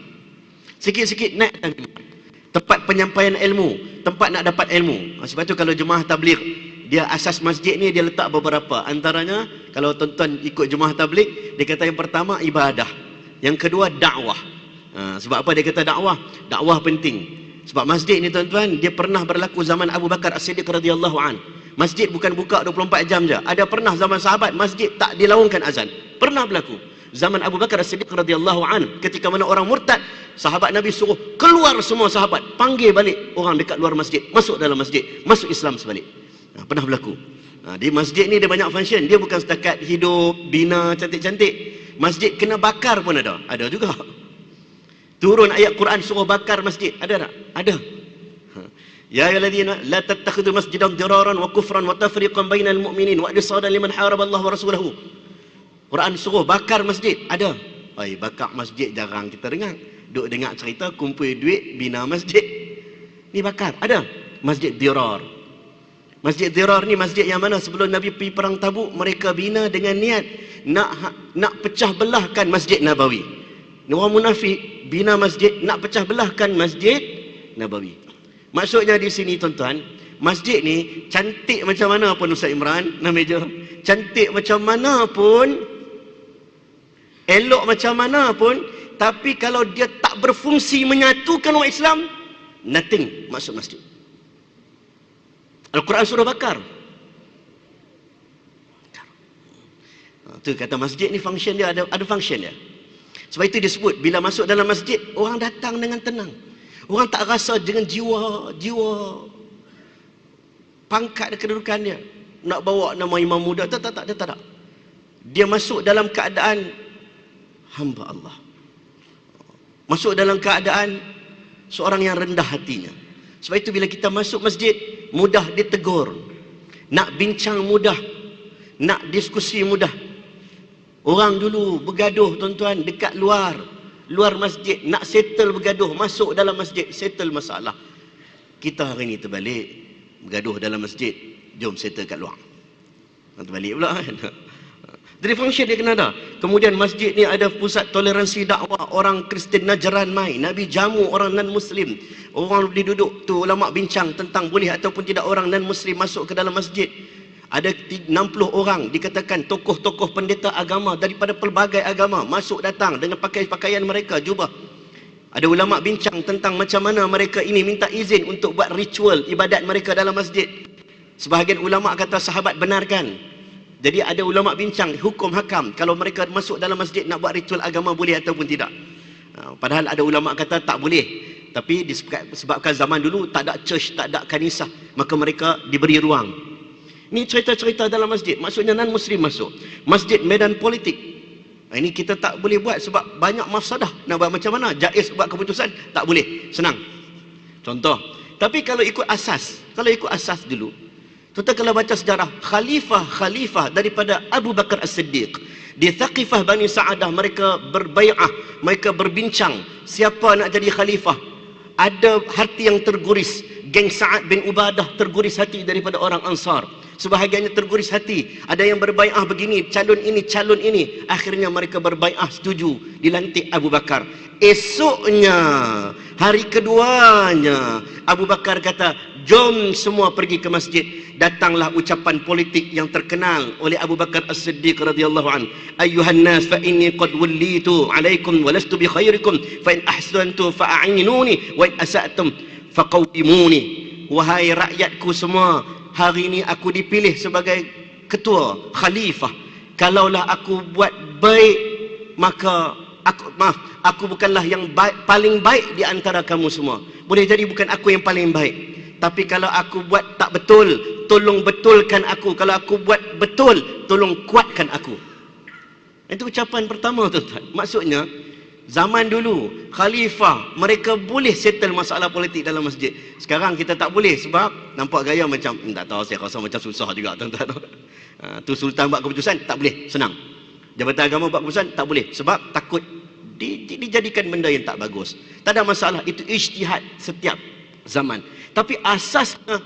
Sikit-sikit naik atas mimbar. Tempat penyampaian ilmu, tempat nak dapat ilmu. Sebab tu kalau jemaah tabligh, dia asas masjid ni dia letak beberapa. Antaranya, kalau tuan-tuan ikut jemaah tabligh, dia kata yang pertama ibadah, yang kedua dakwah. Sebab apa dia kata dakwah? Dakwah penting. Sebab masjid ni tuan-tuan, dia pernah berlaku zaman Abu Bakar As-Siddiq radhiyallahu an. Masjid bukan buka 24 jam je. Ada pernah zaman sahabat masjid tak dilaungkan azan. Pernah berlaku. Zaman Abu Bakar As-Siddiq radhiyallahu an, ketika mana orang murtad, sahabat Nabi suruh keluar semua sahabat, panggil balik orang dekat luar masjid, masuk dalam masjid, masuk Islam sebalik. Pernah berlaku. Di masjid ni dia banyak function. Dia bukan setakat hidup, bina cantik-cantik. Masjid kena bakar pun ada. Ada juga. Turun ayat Quran suruh bakar masjid. Ada tak? Ada. Ya ayyuhalladzina la tattakhidhu masjidan diraran wa kufran wa tafriqan bainal mu'minin wa irsadan liman haraba Allah wa rasulahu. Quran suruh bakar masjid. Ada. Bakar masjid jarang kita dengar. Duk dengar cerita kumpul duit bina masjid. Ni bakar. Ada. Masjid dirar. Masjid dirar ni masjid yang mana sebelum Nabi pergi perang Tabuk, mereka bina dengan niat nak pecah belahkan Masjid Nabawi. Orang munafik bina masjid nak pecah belahkan Masjid Nabawi. Maksudnya di sini tuan-tuan, masjid ni cantik macam mana pun Ustaz Imran, meja, cantik macam mana pun, elok macam mana pun, tapi kalau dia tak berfungsi menyatukan orang Islam, nothing masuk masjid. Al-Quran suruh bakar. Tu kata masjid ni function dia, ada function dia. Sebab itu disebut bila masuk dalam masjid, orang datang dengan tenang. Orang tak rasa dengan jiwa pangkat dan kedudukan dia. Nak bawa nama imam muda, tak. Dia masuk dalam keadaan hamba Allah. Masuk dalam keadaan seorang yang rendah hatinya. Sebab itu bila kita masuk masjid, mudah ditegur. Nak bincang mudah. Nak diskusi mudah. Orang dulu bergaduh tuan-tuan dekat luar masjid, nak settle bergaduh, masuk dalam masjid, settle masalah. Kita hari ni terbalik, bergaduh dalam masjid, jom settle kat luar. Terbalik pula kan. Jadi function dia kena ada. Kemudian masjid ni ada pusat toleransi dakwah. Orang Kristian Najran mai, Nabi jamu orang non-Muslim. Orang diduduk tu, ulama bincang tentang boleh ataupun tidak orang non-Muslim masuk ke dalam masjid. Ada 60 orang dikatakan tokoh-tokoh pendeta agama daripada pelbagai agama masuk datang dengan pakaian mereka, jubah. Ada ulama bincang tentang macam mana mereka ini minta izin untuk buat ritual ibadat mereka dalam masjid. Sebahagian ulama kata sahabat benarkan. Jadi ada ulama bincang hukum hakam kalau mereka masuk dalam masjid nak buat ritual agama boleh ataupun tidak. Padahal ada ulama kata tak boleh. Tapi disebabkan zaman dulu tak ada church, tak ada kanisah, maka mereka diberi ruang. Ini cerita-cerita dalam masjid. Maksudnya non-Muslim masuk. Masjid medan politik. Ini kita tak boleh buat sebab banyak mafsadah. Nak buat macam mana? Jaiz buat keputusan? Tak boleh. Senang. Contoh. Tapi kalau ikut asas dulu. Tuan-tuan kalau baca sejarah, khalifah daripada Abu Bakar As-Siddiq. Di Thaqifah Bani Sa'adah, mereka berbai'ah. Mereka berbincang. Siapa nak jadi khalifah? Ada hati yang terguris. Geng Sa'ad bin Ubadah terguris hati daripada orang Ansar. Sebahagiannya terguris hati. Ada yang berbai'ah begini, calon ini. Akhirnya mereka berbai'ah setuju. Dilantik Abu Bakar. Esoknya, hari keduanya, Abu Bakar kata, jom semua pergi ke masjid. Datanglah ucapan politik yang terkenal oleh Abu Bakar As-Siddiq radhiyallahu an. Ayyuhan nas fa inni qad wallitu alaikum wa lastu bi khairikum fa in ahsantu fa a'inuni wa in asa'tum fa qawwimuni. Wahai rakyatku semua, hari ini aku dipilih sebagai ketua, khalifah. Kalaulah aku buat baik, maka aku bukanlah yang paling baik di antara kamu semua. Boleh jadi bukan aku yang paling baik. Tapi kalau aku buat tak betul, tolong betulkan aku. Kalau aku buat betul, tolong kuatkan aku. Itu ucapan pertama, tuan-tuan. Maksudnya, zaman dulu, khalifah, mereka boleh settle masalah politik dalam masjid. Sekarang kita tak boleh sebab nampak gaya macam, tak tahu, saya rasa macam susah juga, tuan-tuan. Tu sultan buat keputusan, tak boleh, senang. Jabatan agama buat keputusan, tak boleh. Sebab takut dijadikan benda yang tak bagus. Tak ada masalah, itu ijtihad setiap zaman. Tapi asasnya,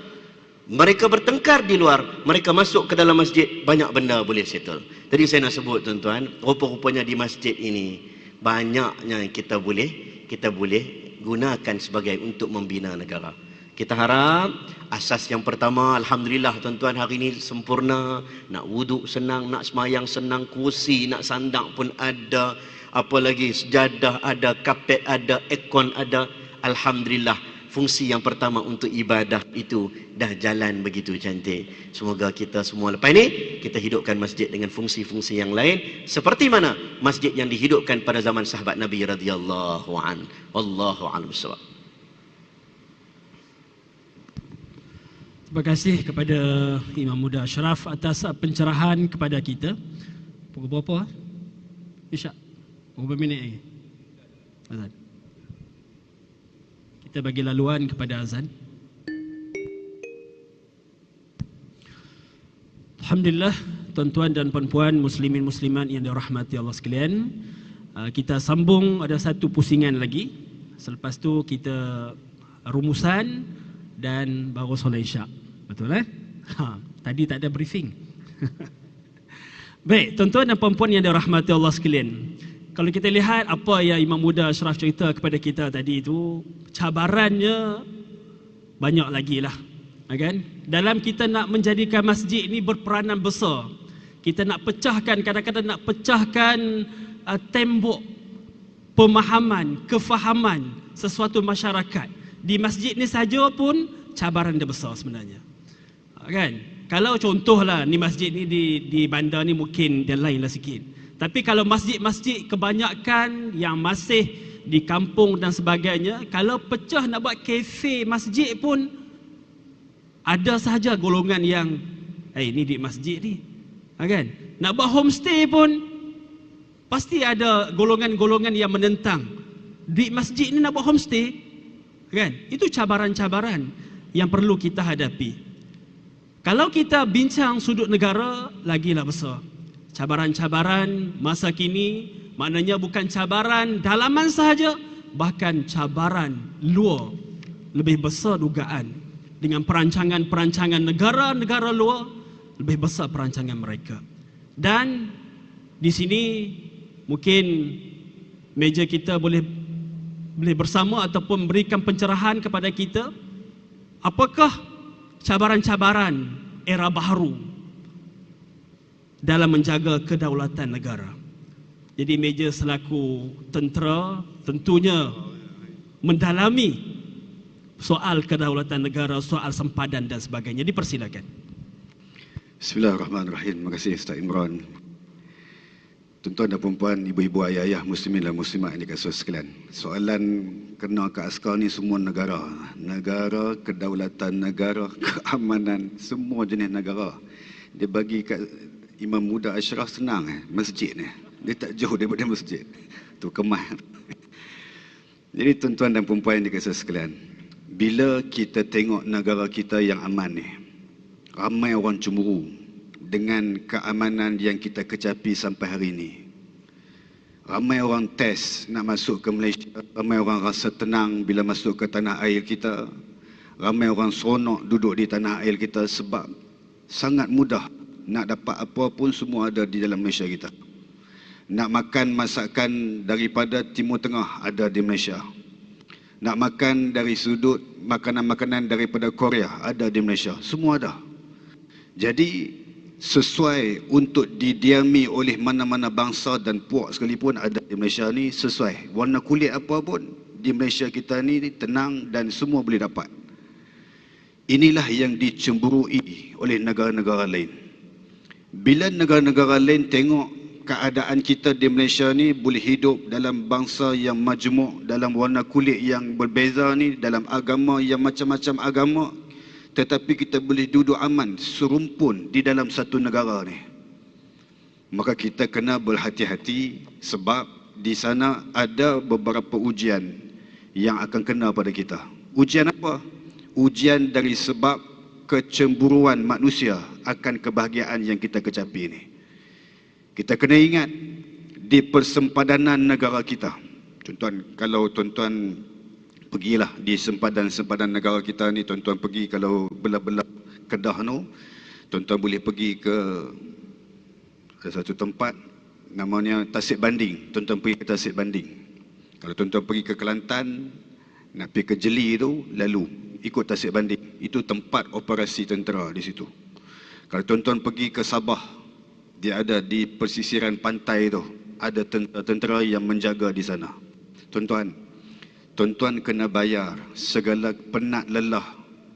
mereka bertengkar di luar, mereka masuk ke dalam masjid, banyak benda boleh settle. Tadi saya nak sebut, tuan-tuan, rupa-rupanya di masjid ini banyaknya kita boleh gunakan sebagai untuk membina negara. Kita harap asas yang pertama, alhamdulillah tuan-tuan, hari ini sempurna. Nak wuduk senang, nak semayang senang, kursi nak sandang pun ada, apa lagi, sejadah ada, kapet ada, aircon ada. Alhamdulillah, fungsi yang pertama untuk ibadah itu dah jalan begitu cantik. Semoga kita semua lepas ini kita hidupkan masjid dengan fungsi-fungsi yang lain seperti mana masjid yang dihidupkan pada zaman sahabat Nabi radhiyallahu an. Wallahu a'lam bissawab. Terima kasih kepada Imam Muda Ashraf atas pencerahan kepada kita. Pukul berapa? Isyak. Berapa minit lagi? Azan. Kita bagi laluan kepada azan. Alhamdulillah, tuan-tuan dan puan-puan, muslimin muslimat yang dirahmati Allah sekalian. Kita sambung, ada satu pusingan lagi. Selepas tu kita rumusan dan baru solat Isyak. Betul tadi tak ada briefing. Baik, tuan-tuan dan puan-puan yang dirahmati Allah sekalian. Kalau kita lihat apa yang Imam Muda Ashraf cerita kepada kita tadi itu, cabarannya banyak lagi lah, kan? Dalam kita nak menjadikan masjid ini berperanan besar, kita nak pecahkan, kadang-kadang nak pecahkan tembok pemahaman, kefahaman sesuatu masyarakat. Di masjid ni saja pun cabaran dia besar sebenarnya, kan? Kalau contohlah ni masjid ni di bandar ni mungkin dia lain lah sikit. Tapi kalau masjid-masjid kebanyakan yang masih di kampung dan sebagainya, kalau pecah nak buat kafe masjid pun ada sahaja golongan yang ni di masjid ni, kan? Nak buat homestay pun pasti ada golongan-golongan yang menentang. Di masjid ni nak buat homestay, kan? Itu cabaran-cabaran yang perlu kita hadapi. Kalau kita bincang sudut negara, lagilah besar. Cabaran-cabaran masa kini maknanya bukan cabaran dalaman sahaja, bahkan cabaran luar lebih besar dugaan. Dengan perancangan-perancangan negara-negara luar, lebih besar perancangan mereka. Dan di sini mungkin meja kita boleh bersama ataupun memberikan pencerahan kepada kita. Apakah cabaran-cabaran era baharu dalam menjaga kedaulatan negara? Jadi meja selaku tentera tentunya mendalami soal kedaulatan negara, soal sempadan dan sebagainya. Dipersilakan. Bismillahirrahmanirrahim. Terima kasih Ustaz Imran. Tuan-tuan dan puan-puan, ibu-ibu, ayah-ayah, muslimin dan muslimat yang dikasihi sekalian. Soalan kena ke askar ni semua negara. Negara, kedaulatan negara, keamanan, semua jenis negara. Dia bagi kat Imam Muda Ashraf senang masjid ni. Dia tak jauh daripada masjid. Tu kemah. Jadi tuan-tuan dan puan-puan yang dikasihi sekalian, bila kita tengok negara kita yang aman ni, ramai orang cemburu dengan keamanan yang kita kecapi sampai hari ini. Ramai orang test nak masuk ke Malaysia, ramai orang rasa tenang bila masuk ke tanah air kita. Ramai orang seronok duduk di tanah air kita sebab sangat mudah nak dapat apa pun semua ada di dalam Malaysia kita. Nak makan masakan daripada Timur Tengah ada di Malaysia. Nak makan dari sudut makanan-makanan daripada Korea ada di Malaysia. Semua ada. Jadi sesuai untuk didiami oleh mana-mana bangsa dan puak sekalipun ada di Malaysia ni, sesuai. Warna kulit apa pun di Malaysia kita ni tenang dan semua boleh dapat. Inilah yang dicemburui oleh negara-negara lain. Bila negara-negara lain tengok keadaan kita di Malaysia ni boleh hidup dalam bangsa yang majmuk, dalam warna kulit yang berbeza ni, dalam agama yang macam-macam agama, tetapi kita boleh duduk aman serumpun di dalam satu negara ni, maka kita kena berhati-hati, sebab di sana ada beberapa ujian yang akan kena pada kita. Ujian apa? Ujian dari sebab kecemburuan manusia akan kebahagiaan yang kita kecapi ini. Kita kena ingat di persempadanan negara kita. Tuan-tuan, kalau tuan-tuan pergilah di sempadan-sempadan negara kita ni, tuan-tuan pergi kalau belah-belah Kedah tu, tuan-tuan boleh pergi ke ada satu tempat namanya Tasik Banding. Tuan-tuan pergi ke Tasik Banding. Kalau tuan-tuan pergi ke Kelantan, nak pergi ke Jeli tu, lalu ikut Tasik Banding. Itu tempat operasi tentera di situ. Kalau tuan-tuan pergi ke Sabah, dia ada di pesisiran pantai tu, ada tentera-tentera yang menjaga di sana. Tuan-tuan kena bayar segala penat lelah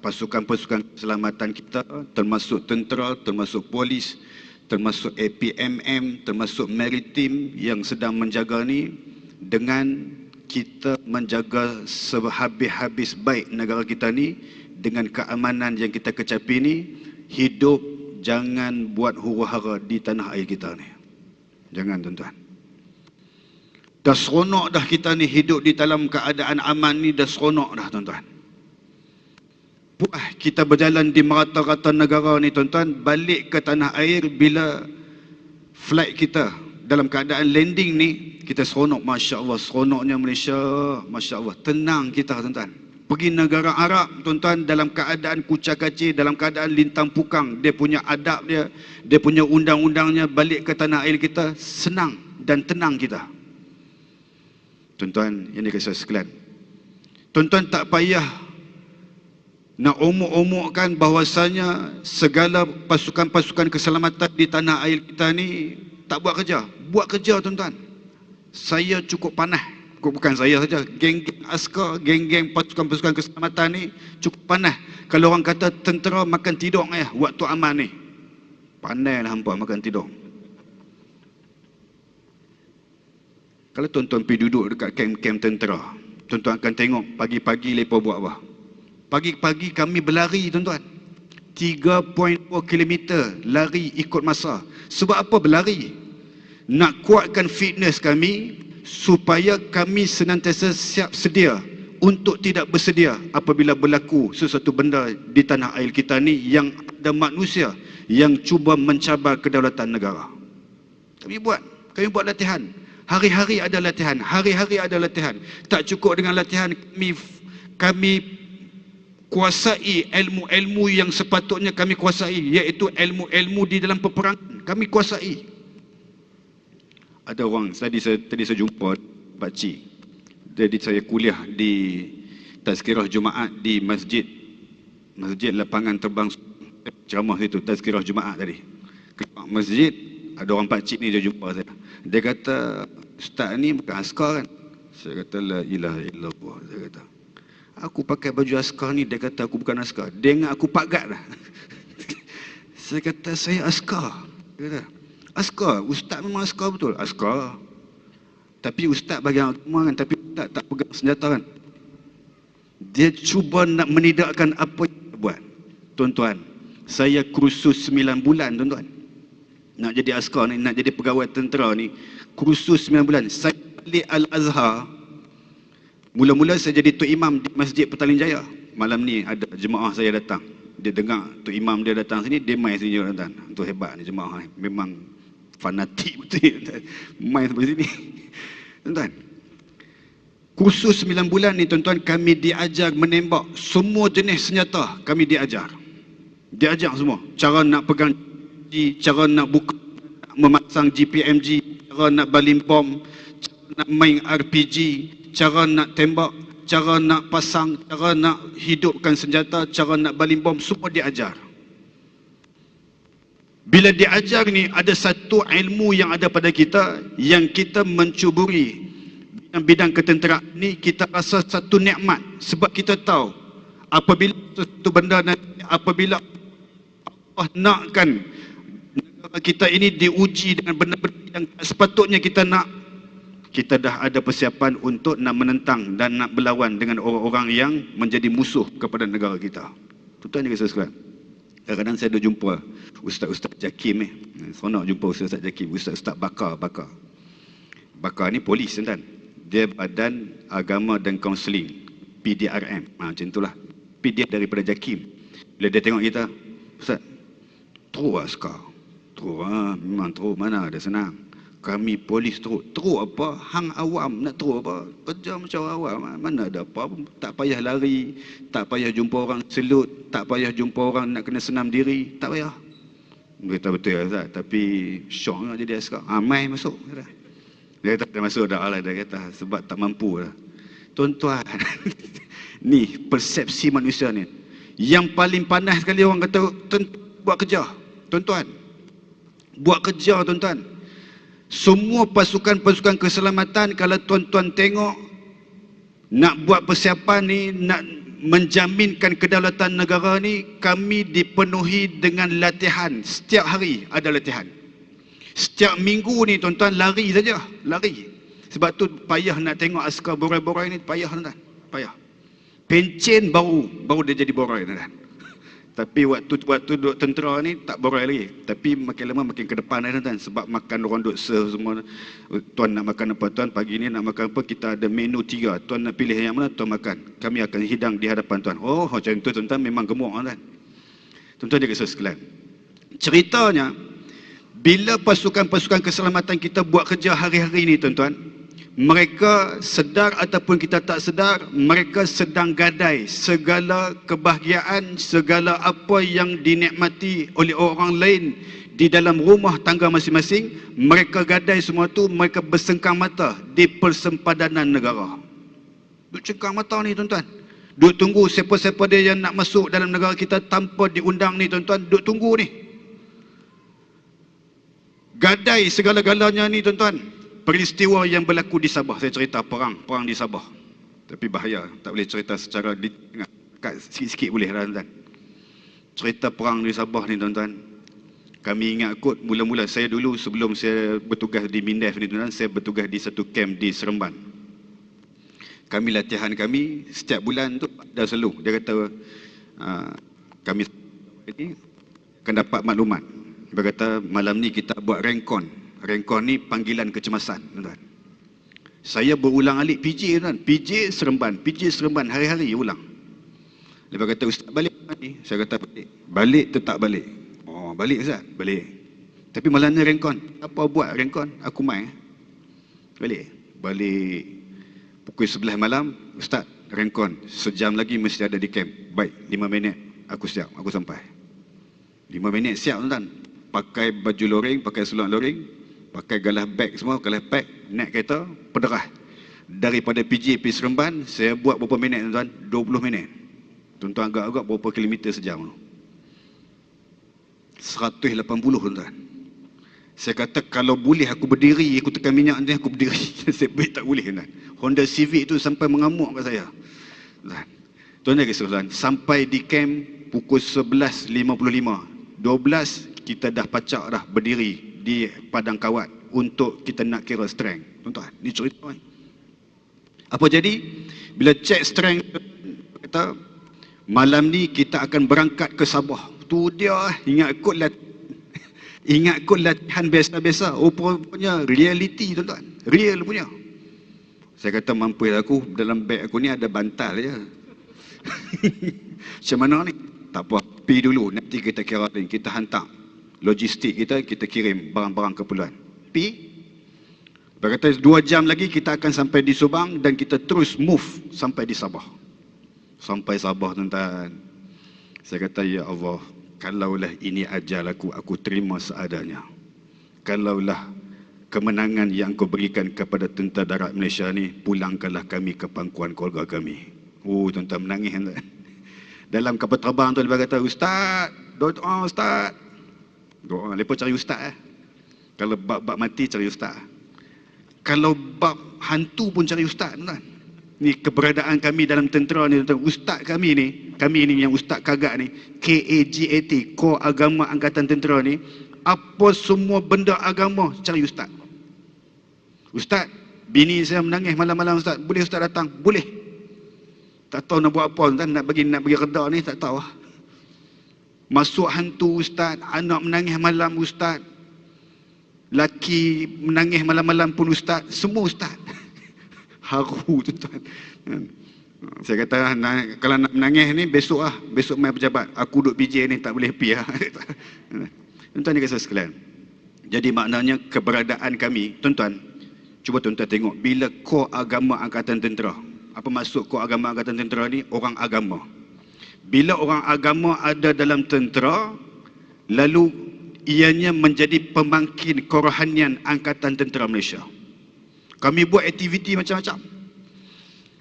pasukan-pasukan keselamatan kita, termasuk tentera, termasuk polis, termasuk APMM, termasuk maritim yang sedang menjaga ni, dengan kita menjaga sehabis-habis baik negara kita ni, dengan keamanan yang kita kecapi ni, hidup jangan buat huru-hara di tanah air kita ni. Jangan, tuan-tuan. Dah seronok dah kita ni hidup di dalam keadaan aman ni, dah seronok dah, tuan-tuan. Puas kita berjalan di merata-rata negara ni, tuan-tuan, balik ke tanah air bila flight kita dalam keadaan landing ni, kita seronok, Masya Allah, seronoknya Malaysia, Masya Allah, tenang kita, tuan-tuan. Pergi negara Arab, tuan-tuan, dalam keadaan kucak-kacir, dalam keadaan lintang pukang, dia punya adab dia punya undang-undangnya, balik ke tanah air kita, senang dan tenang kita. Tuan-tuan, ini kisah sekalian. Tuan-tuan tak payah nak omok-omokkan bahawasanya segala pasukan-pasukan keselamatan di tanah air kita ni tak buat kerja. Buat kerja, tuan-tuan. Saya cukup panas. Bukan saya saja, geng-geng askar, geng-geng pasukan-pasukan keselamatan ni cukup panas. Kalau orang kata tentera makan tidur waktu aman ni, pandailah hampa makan tidur. Kalau tuan-tuan pergi duduk dekat kem-kem tentera, tuan-tuan akan tengok pagi-pagi mereka buat apa. Pagi-pagi kami berlari, tuan-tuan. 3.4 km lari ikut masa. Sebab apa berlari? Nak kuatkan fitness kami supaya kami senantiasa siap sedia untuk tidak bersedia apabila berlaku sesuatu benda di tanah air kita ni yang ada manusia yang cuba mencabar kedaulatan negara. Kami buat latihan. Hari-hari ada latihan, hari-hari ada latihan. Tak cukup dengan latihan, kami kuasai ilmu-ilmu yang sepatutnya kami kuasai, iaitu ilmu-ilmu di dalam peperangan. Kami kuasai. Ada orang, tadi saya jumpa pakcik. Jadi saya kuliah di Tazkirah Jumaat di masjid lapangan terbang ceramah itu, Tazkirah Jumaat tadi. Keluar masjid, ada orang pakcik ni dia jumpa saya. Dia kata, "Ustaz ni bukan askar kan?" Saya kata, "La ilaha illallah." Saya kata, "Aku pakai baju askar ni." Dia kata, "Aku bukan askar." Dia ingat aku pagat dah. Saya kata, "Saya askar." Dia kata, "Askar? Ustaz memang askar betul?" "Askar. Tapi Ustaz bagi agama kan, tapi Ustaz tak pegang senjata kan." Dia cuba nak menidakkan apa yang dia buat. Tuan-tuan, saya kursus 9 bulan, tuan-tuan. Nak jadi askar ni, nak jadi pegawai tentera ni, kursus 9 bulan. Saya balik Al-Azhar. Mula-mula saya jadi tok imam di Masjid Petaling Jaya. Malam ni ada jemaah saya datang. Dia dengar tok imam dia datang sini, dia main sini, tuan-tuan. Itu hebat ni jemaah ni. Memang fanatik betul, tuan-tuan. Main sampai sini. Tuan-tuan, kursus 9 bulan ni, tuan-tuan, kami diajar menembak semua jenis senjata. Kami diajar semua. Cara nak pegang, cara nak buka, memasang GPMG, cara nak baling bom, cara nak main RPG, cara nak tembak, cara nak pasang, cara nak hidupkan senjata, cara nak baling bom, semua diajar. Bila diajar ni, ada satu ilmu yang ada pada kita yang kita mencuburi bidang ketenteraan ni, kita rasa satu nikmat. Sebab kita tahu apabila satu benda nanti, apabila Allah nakkan negara kita ini diuji dengan benda-benda yang sepatutnya kita nak, kita dah ada persiapan untuk nak menentang dan nak berlawan dengan orang-orang yang menjadi musuh kepada negara kita. Tuan-tuan juga sekalian. Kadang-kadang saya ada jumpa Ustaz Jakim seronok jumpa Ustaz Jakim, Ustaz Bakar. Bakar ni polis tuan. Dia Badan Agama dan Kaunseling, PDRM. Macam itulah. PDF daripada Jakim. Bila dia tengok kita, Ustaz, teruk lah sekarang. Teruk lah, memang teruk. Mana ada senang. Kami polis teruk. Teruk apa? Hang awam nak teruk apa? Kerja macam awam. Mana ada apa? Tak payah lari. Tak payah jumpa orang selut. Tak payah jumpa orang nak kena senam diri. Tak payah. Dia kata betul lah Ustaz. Tapi syok lah jadi askar. Mai masuk. Dia kata dah masuk dah lah. Dia kata sebab tak mampu lah. Tuan-tuan. Ni persepsi manusia ni. Yang paling panas sekali orang kata buat kerja. Tuan-tuan. Buat kerja tuan-tuan. Semua pasukan-pasukan keselamatan kalau tuan-tuan tengok nak buat persiapan ni, nak menjaminkan kedaulatan negara ni, kami dipenuhi dengan latihan. Setiap hari ada latihan. Setiap minggu ni tuan-tuan lari saja, lari. Sebab tu payah nak tengok askar borai-borai ni, payah tuan-tuan, payah. Pencen baru dia jadi borai tuan-tuan. Tapi waktu duduk tentera ni tak borai lagi. Tapi makin lama makin ke depan tuan-tuan. Sebab makan orang duduk serve semua. Tuan nak makan apa tuan? Pagi ni nak makan apa? Kita ada menu 3. Tuan nak pilih yang mana? Tuan makan. Kami akan hidang di hadapan tuan. Oh macam tu tuan-tuan, memang gemuk tuan. Tuan-tuan jaga sekalian. Ceritanya, bila pasukan-pasukan keselamatan kita buat kerja hari-hari ni tuan-tuan, mereka sedar ataupun kita tak sedar, mereka sedang gadai segala kebahagiaan, segala apa yang dinikmati oleh orang lain di dalam rumah tangga masing-masing. Mereka gadai semua tu, mereka bersengkang mata di persempadanan negara. Duk cengkang mata ni tuan-tuan. Duk tunggu siapa-siapa dia yang nak masuk dalam negara kita tanpa diundang ni tuan-tuan. Duk tunggu ni. Gadai segala-galanya ni tuan-tuan. Peristiwa yang berlaku di Sabah, saya cerita perang di Sabah. Tapi bahaya, tak boleh cerita secara sikit-sikit boleh tuan-tuan. Cerita perang di Sabah ni tuan-tuan. Kami ingat kot mula-mula saya dulu sebelum saya bertugas di Mindef ni tuan-tuan, saya bertugas di satu camp di Seremban. Kami latihan kami setiap bulan tu ada selalu. Dia kata kami ini akan dapat maklumat. Dia kata malam ni kita buat renkon. Renkon ni panggilan kecemasan tuan-tuan. Saya berulang alik PJ tuan. PJ Seremban hari-hari ulang. Lepas kata Ustaz balik ni. Saya kata balik. Balik tetap balik. Oh balik Ustaz, balik. Tapi malam ni renkon. Apa buat renkon? Aku main. Balik pukul 11 malam, Ustaz renkon. Sejam lagi mesti ada di camp. Baik, 5 minit aku siap, aku sampai. 5 minit siap tuan-tuan. Pakai baju loring, pakai seluar loring, pakai galah beg semua, galah pack, naik kereta, pederah. Daripada PJ pergi Seremban, saya buat berapa minit tuan-tuan? 20 minit. Tuan-tuan agak-agak berapa kilometer sejam tu? 180 tuan-tuan. Saya kata kalau boleh aku berdiri, aku tekan minyak nanti aku berdiri. Saya tak boleh tuan. Honda Civic tu sampai mengamuk kat saya. Tuan-tuan sekalian, sampai di camp pukul 11.55. 12 kita dah pacak dah berdiri di padang kawat untuk kita nak kira strength. Tuan-tuan, ni cerita ni. Apa jadi? Bila cek strength, kata malam ni kita akan berangkat ke Sabah. Tu dia ingat kot latihan biasa-biasa. Oh punya reality tuan-tuan. Real punya. Saya kata mampu aku, dalam beg aku ni ada bantal je. Macam mana ni? Tak apa, pergi dulu. Nanti kita kira ni, kita hantar logistik kita kirim barang-barang keperluan. Berkata 2 jam lagi kita akan sampai di Subang dan kita terus move sampai di Sabah. Sampai Sabah tuan-tuan. Saya kata ya Allah, kalaulah ini ajal aku terima seadanya. Kalaulah kemenangan yang kau berikan kepada tentera darat Malaysia ni, pulangkanlah kami ke pangkuan keluarga kami. Oh tuan-tuan menangis tuan. Dalam kapal terbang tu dia kata, Ustaz, doa Ustaz. Doa, lepas cari Ustaz Kalau bab mati cari Ustaz. Kalau bab hantu pun cari Ustaz tuan. Ni keberadaan kami dalam tentera ni tuan. Ustaz kami ni yang Ustaz kagak ni, KAGAT, Kor Agama Angkatan Tentera ni, apa semua benda agama cari Ustaz. Ustaz, bini saya menangis malam-malam Ustaz, boleh Ustaz datang? Boleh. Tak tahu nak buat apa tuan, nak bagi reda ni tak tahu. Masuk hantu ustaz, anak menangis malam ustaz, laki menangis malam-malam pun ustaz, semua ustaz. Haru tuan-tuan. Saya kata kalau nak menangis ni besok mai pejabat. Aku duduk PJ ni tak boleh pergi lah. Tuan-tuan ni kisah sekalian. Jadi maknanya keberadaan kami, tuan-tuan, cuba tuan-tuan tengok bila kor agama Angkatan Tentera. Apa maksud kor agama Angkatan Tentera ni? Orang agama. Bila orang agama ada dalam tentera, lalu ianya menjadi pemangkin kerohanian Angkatan Tentera Malaysia. Kami buat aktiviti macam-macam.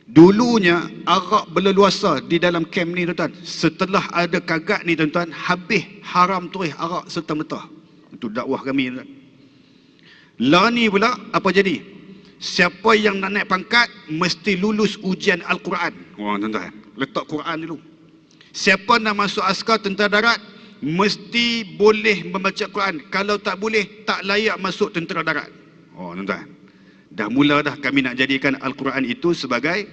Dulunya arak berleluasa di dalam kem ni tuan-tuan. Setelah ada kagak ni tuan-tuan, habis haram turis arak serta-merta. Itu dakwah kami tuan-tuan. Lah ni pula apa jadi? Siapa yang nak naik pangkat mesti lulus ujian Al-Quran. Wah tuan-tuan, letak Quran dulu. Siapa nak masuk askar tentera darat mesti boleh membaca Quran. Kalau tak boleh, tak layak masuk tentera darat. Oh tuan-tuan, dah mula dah kami nak jadikan Al-Quran itu sebagai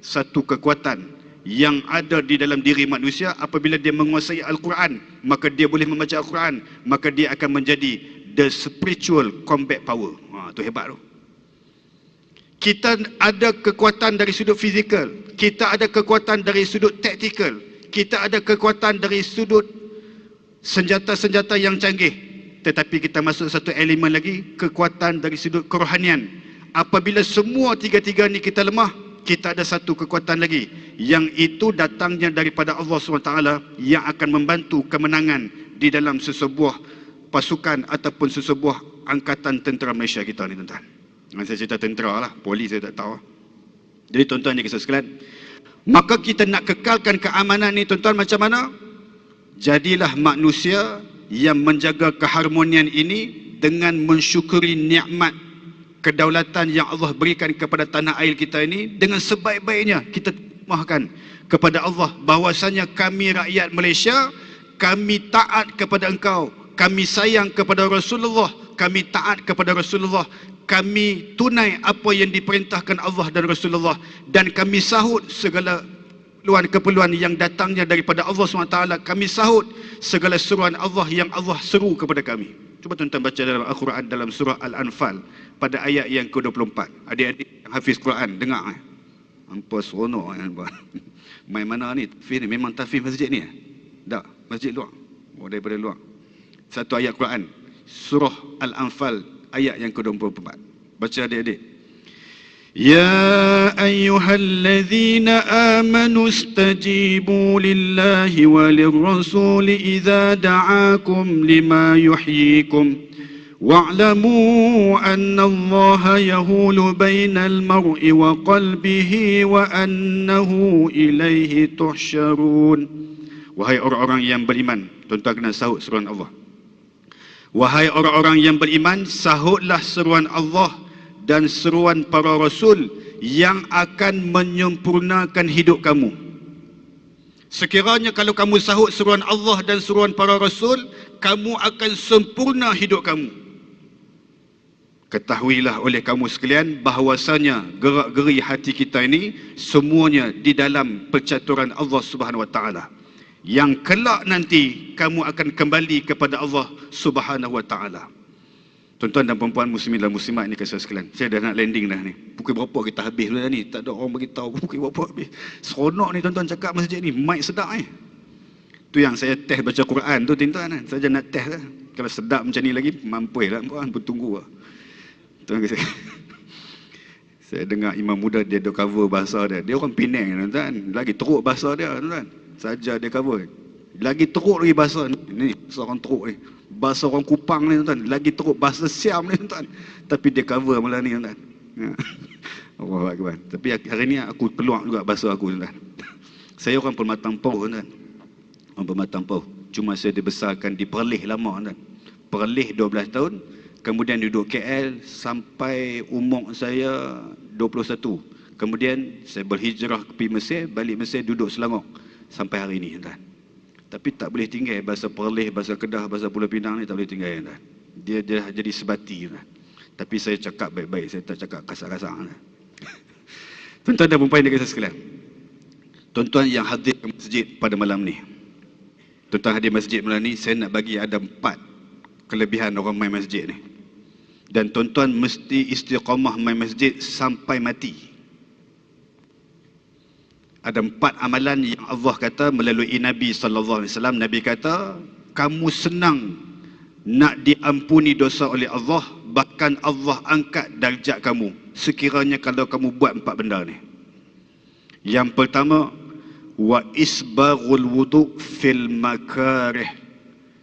satu kekuatan yang ada di dalam diri manusia. Apabila dia menguasai Al-Quran, maka dia boleh membaca Al-Quran, maka dia akan menjadi the spiritual combat power. Itu hebat tu. Kita ada kekuatan dari sudut fizikal, kita ada kekuatan dari sudut taktikal, kita ada kekuatan dari sudut senjata-senjata yang canggih. Tetapi kita masuk satu elemen lagi, kekuatan dari sudut kerohanian. Apabila semua tiga-tiga ni kita lemah, kita ada satu kekuatan lagi, yang itu datangnya daripada Allah SWT, yang akan membantu kemenangan di dalam sesebuah pasukan ataupun sesebuah angkatan tentera Malaysia kita ni tuan-tuan. Saya cerita tentera lah, polis saya tak tahu. Jadi tuan-tuan yang kisah sekalian, maka kita nak kekalkan keamanan ni tuan-tuan macam mana? Jadilah manusia yang menjaga keharmonian ini dengan mensyukuri nikmat kedaulatan yang Allah berikan kepada tanah air kita ini. Dengan sebaik-baiknya kita mohonkan kepada Allah bahwasanya kami rakyat Malaysia, kami taat kepada engkau, kami sayang kepada Rasulullah, kami taat kepada Rasulullah, kami tunai apa yang diperintahkan Allah dan Rasulullah, dan kami sahut segala keperluan yang datangnya daripada Allah SWT. Kami sahut segala seruan Allah yang Allah seru kepada kami. Cuba tuan-tuan baca dalam Al-Quran, dalam surah Al-Anfal pada ayat yang ke-24. Adik-adik yang hafiz Quran, dengar. Hampa seronok. Main mana ni? Tahfiz ni? Memang tahfiz masjid ni? Tak, masjid luar. Oh, daripada luar. Satu ayat Quran, surah Al-Anfal ayat yang ke-24. Baca adik-adik. يا أيها الذين آمنوا استجيبوا لله وللرسول إذا دعاكم لما يحييكم واعلموا أن الله يهول بين المرء وقلبه وأنه إليه تحشرون. Wahai orang-orang yang beriman, tuan-tuan kena sahut seruan Allah. Wahai orang-orang yang beriman, sahutlah seruan Allah dan seruan para rasul yang akan menyempurnakan hidup kamu. Sekiranya kalau kamu sahut seruan Allah dan seruan para rasul, kamu akan sempurna hidup kamu. Ketahuilah oleh kamu sekalian bahwasanya gerak-geri hati kita ini semuanya di dalam percaturan Allah Subhanahu Wa Taala. Yang kelak nanti kamu akan kembali kepada Allah Subhanahu Wa Taala. Tuan-tuan dan perempuan muslimin dan muslimat ni kasih sekalian, saya dah nak landing dah ni. Pukul berapa kita habis dah ni? Tak ada orang beritahu pukul berapa habis. Seronok ni tuan-tuan cakap masjid ni, mic sedap Tu yang saya test baca Quran tu tuan-tuan. Saya nak test lah. Kalau sedap macam ni lagi, mampu lah puan, bertunggu lah. Tuan kasih. Saya dengar imam muda dia cover bahasa dia. Dia orang Penang tuan-tuan. Lagi teruk bahasa dia tuan-tuan. Saja dia cover. Lagi teruk lagi bahasa ni. Bahasa orang teruk ni. Bahasa orang Kupang ni tuan-tuan. Lagi teruk bahasa Siam ni tuan-tuan. Tapi dia cover malah ni tuan-tuan. Allahu Akbar. Tapi hari ni aku peluang juga bahasa aku tuan-tuan. Saya orang Pematang Poh tuan-tuan. Orang Pematang Poh. Cuma saya dibesarkan di Perlis lama tuan-tuan. Perlis 12 tahun. Kemudian duduk KL sampai umur saya 21. Kemudian saya berhijrah ke Mesir. Balik Mesir duduk Selangor. Sampai hari ni tuan-tuan. Tapi tak boleh tinggal bahasa Perlis, bahasa Kedah, bahasa Pulau Pinang ni tak boleh tinggal tuan. Dia jadi sebati tuan. Tapi saya cakap baik-baik, saya tak cakap kasar-kasar tuan. Tuan-tuan dan puan-puan yang dikasihi sekalian. Tuan-tuan yang hadir ke masjid pada malam ni. Tuan-tuan hadir masjid malam ni, saya nak bagi ada 4 kelebihan orang main masjid ni. Dan tuan-tuan mesti istiqamah main masjid sampai mati. Ada 4 amalan yang Allah kata melalui Nabi SAW. Nabi kata, kamu senang nak diampuni dosa oleh Allah, bahkan Allah angkat darjat kamu sekiranya kalau kamu buat 4 benda ni. Yang pertama, wa isbaghul wudu fil makarih.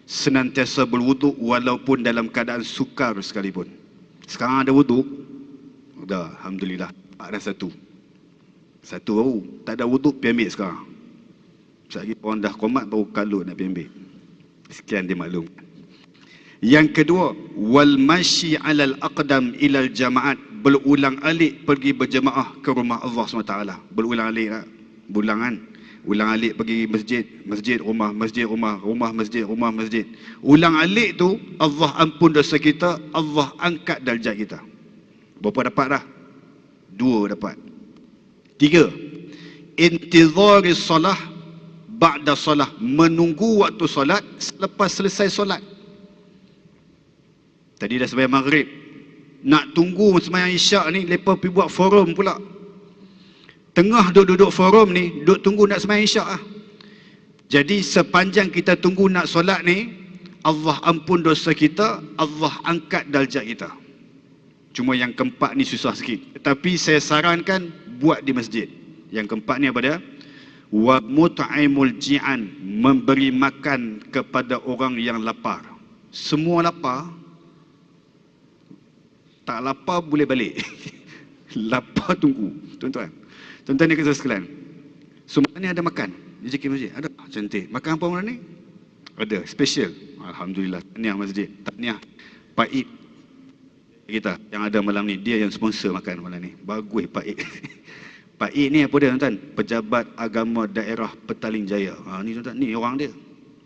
Senantiasa berwuduk walaupun dalam keadaan sukar sekalipun. Sekarang ada wuduk, dah alhamdulillah, ada satu baru, tak ada wuduk pergi ambil sekarang. Sekejap lagi orang dah komat baru kalut nak pergi ambil. Sekian dimaklum. Yang kedua, wal mashi alal aqdam ilal jamaat. Berulang-alik pergi berjemaah ke rumah Allah SWT. Berulang-alik lah. Bulangan. Ulang-alik pergi masjid, masjid, rumah, masjid, rumah, rumah, masjid, rumah, masjid. Ulang-alik tu, Allah ampun dosa kita, Allah angkat darjat kita. Berapa dapat dah? 2 dapat. 3, intizari solah ba'da solah. Menunggu waktu solat selepas selesai solat. Tadi dah sembahyang maghrib, nak tunggu sembahyang isyak ni, lepas pergi buat forum pula. Tengah duduk forum ni, duduk tunggu nak sembahyang isyak lah. Jadi sepanjang kita tunggu nak solat ni, Allah ampun dosa kita, Allah angkat darjat kita. Cuma yang keempat ni susah sikit, tetapi saya sarankan buat di masjid. Yang keempat ni apa dia? Wa mut'imul ji'an. Memberi makan kepada orang yang lapar. Semua lapar, tak lapar boleh balik. Lapar tunggu. Tuan-tuan ni kisah sekalian, semua ni ada makan di JK Masjid. Ada cantik. Makan apa malam ni? Ada special. Alhamdulillah. Tahniah masjid, tahniah Pak Ip kita yang ada malam ni. Dia yang sponsor makan malam ni. Bagus Pak Ip. Pak Ip ni apa dia tuan-tuan? Pejabat Agama Daerah Petaling Jaya. Ni tuan-tuan, ni orang dia.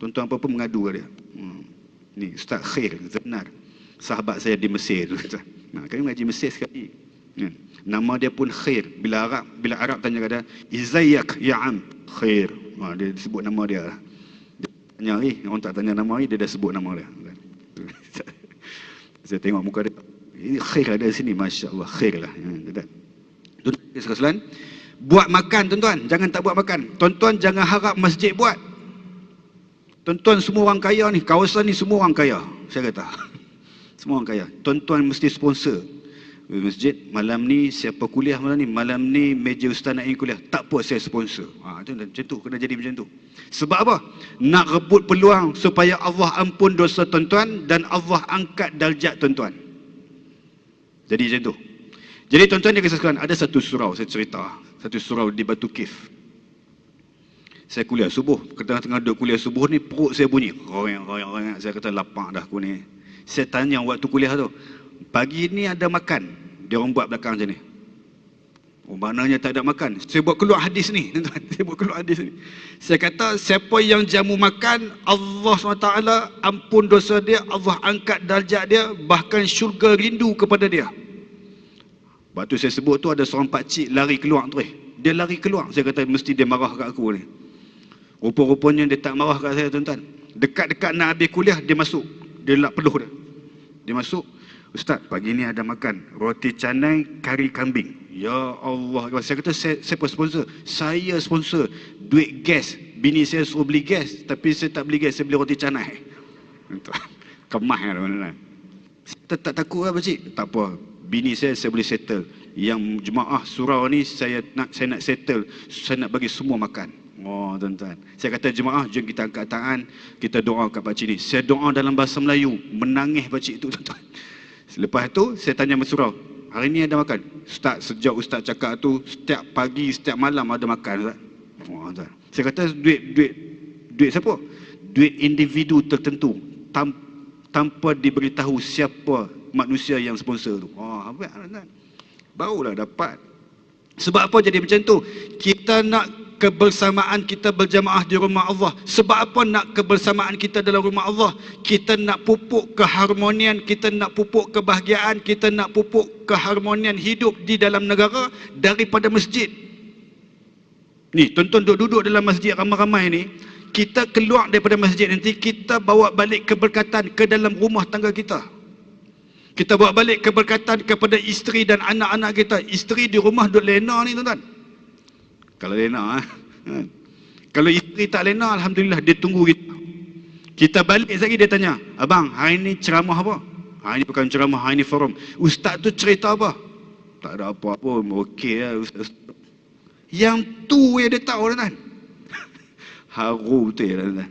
Tuan-tuan apa-apa mengadu ke dia. Ni Ustaz Khair Zenar, sahabat saya di Mesir tuan-tuan. Kami mengaji Mesir sekali. Nama dia pun Khair. Bila Arab tanya kata, Izayyak ya am Khair. Dia sebut nama dia lah. Dia tanya, orang tak tanya nama dia dah sebut nama dia. Saya tengok muka dia, ini Khair ada di sini, Masya Allah, Khair lah. Tuan-tuan sekalian, buat makan tuan-tuan, jangan tak buat makan. Tuan-tuan jangan harap masjid buat. Tuan-tuan semua orang kaya ni, kawasan ni semua orang kaya, saya kata. Semua orang kaya. Tuan-tuan mesti sponsor masjid. Malam ni siapa kuliah malam ni meja ustaz nak kuliah, tak apa saya sponsor. Macam tu, kena jadi macam tu. Sebab apa? Nak rebut peluang supaya Allah ampun dosa tuan-tuan dan Allah angkat darjat tuan-tuan. Jadi macam tu. Jadi tuan-tuan dia kisahkan, ada satu surau saya cerita, satu surau di Batu Kif. Saya kuliah subuh, tengah-tengah duduk kuliah subuh ni, perut saya bunyi royak. Saya kata lapar dah aku ni. Saya tanya waktu kuliah tu, pagi ni ada makan? Dia orang buat belakang macam ni. Oh, maknanya tak ada makan. Saya buat keluar hadis ni, tuan-tuan. Saya buat keluar hadis ni. Saya kata, siapa yang jamu makan, Allah SWT ampun dosa dia, Allah angkat darjat dia, bahkan syurga rindu kepada dia. Waktu saya sebut tu, ada seorang pakcik lari keluar tu. Dia lari keluar. Saya kata, mesti dia marah kat aku ni. Rupa-rupanya dia tak marah kat saya, tuan-tuan. Dekat-dekat nak habis kuliah, dia masuk. Dia nak peluh dia. Dia masuk, Ustaz, pagi ni ada makan roti canai, kari kambing. Ya Allah. Saya kata, saya pun sponsor. Saya sponsor. Duit gas. Bini saya suruh beli gas, tapi saya tak beli gas, saya beli roti canai. Kemah kan, teman-teman. Saya tak takut lah, pakcik. Tak apa. Bini saya boleh settle. Yang jemaah surau ni, saya nak settle. Saya nak bagi semua makan. Oh tuan-tuan, saya kata jemaah, jom kita angkat tangan, kita doa kat pakcik ni. Saya doa dalam bahasa Melayu, menangis pakcik tu, tuan-tuan. Selepas tu saya tanya bersurau, hari ni ada makan? Ustaz, sejak Ustaz cakap tu, setiap pagi, setiap malam ada makan, Ustaz. Oh, tuan. Saya kata duit siapa? Duit individu tertentu, tanpa diberitahu siapa manusia yang sponsor tu. Oh, apa tuan? Barulah dapat. Sebab apa jadi macam tu? Kita nak kebersamaan kita berjamaah di rumah Allah. Sebab apa nak kebersamaan kita dalam rumah Allah? Kita nak pupuk keharmonian, kita nak pupuk kebahagiaan, kita nak pupuk keharmonian hidup di dalam negara daripada masjid. Ni, tuan-tuan duduk dalam masjid ramai-ramai ni, kita keluar daripada masjid nanti, kita bawa balik keberkatan ke dalam rumah tangga kita. Kita bawa balik keberkatan kepada isteri dan anak-anak kita. Isteri di rumah duduk lena ni tuan-tuan. Kalau lena kalau isteri tak lena, alhamdulillah dia tunggu kita. Kita balik lagi dia tanya, abang hari ni ceramah apa? Hari ni bukan ceramah, hari ni forum. Ustaz tu cerita apa? Tak ada apa-apa, okey lah ustaz. Yang tu yang dia tahu tuan-tuan. Haru betul ya tuan-tuan.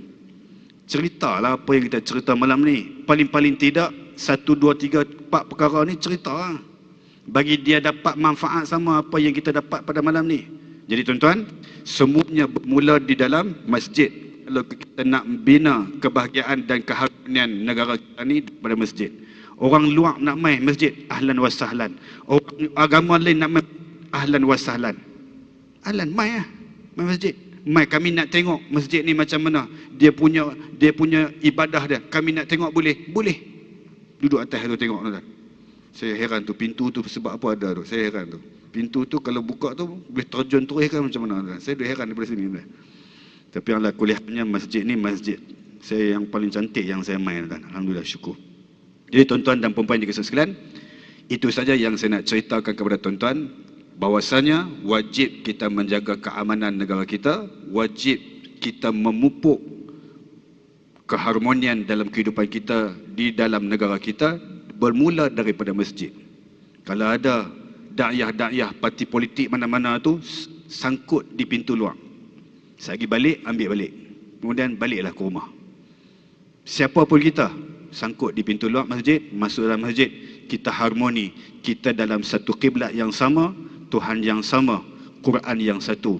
Ceritalah apa yang kita cerita malam ni. Paling-paling tidak 1, 2, 3, 4 perkara ni cerita lah. Bagi dia dapat manfaat sama apa yang kita dapat pada malam ni. Jadi tuan-tuan, semuanya bermula di dalam masjid. Kalau kita nak bina kebahagiaan dan keharmonian negara kita ni pada masjid. Orang luar nak main masjid, ahlan wa sahlan. Orang agama lain nak main, ahlan wa sahlan. Ahlan, main lah, main masjid. Mai kami nak tengok masjid ni macam mana. Dia punya ibadah dia. Kami nak tengok boleh? Boleh. Duduk atas tu tengok tuan-tuan. Saya heran tu pintu tu sebab apa ada tu. Saya heran tu. Pintu tu kalau buka tu boleh terjun terus kan macam mana tuan-tuan. Saya dah heran daripada sini tuan. Tapi yang lah kuliahnya masjid ni masjid saya yang paling cantik yang saya main tuan. Alhamdulillah, syukur. Jadi tuan-tuan dan puan-puan yang dikasihi sekalian, itu saja yang saya nak ceritakan kepada tuan-tuan. Bahwasanya wajib kita menjaga keamanan negara kita, wajib kita memupuk keharmonian dalam kehidupan kita di dalam negara kita bermula daripada masjid. Kalau ada dakyah-dakyah parti politik mana-mana tu sangkut di pintu luar, saya pergi balik, ambil balik, kemudian baliklah ke rumah. Siapa pun kita sangkut di pintu luar masjid, masuk dalam masjid, kita harmoni, kita dalam satu kiblat yang sama, Tuhan yang sama, Quran yang satu,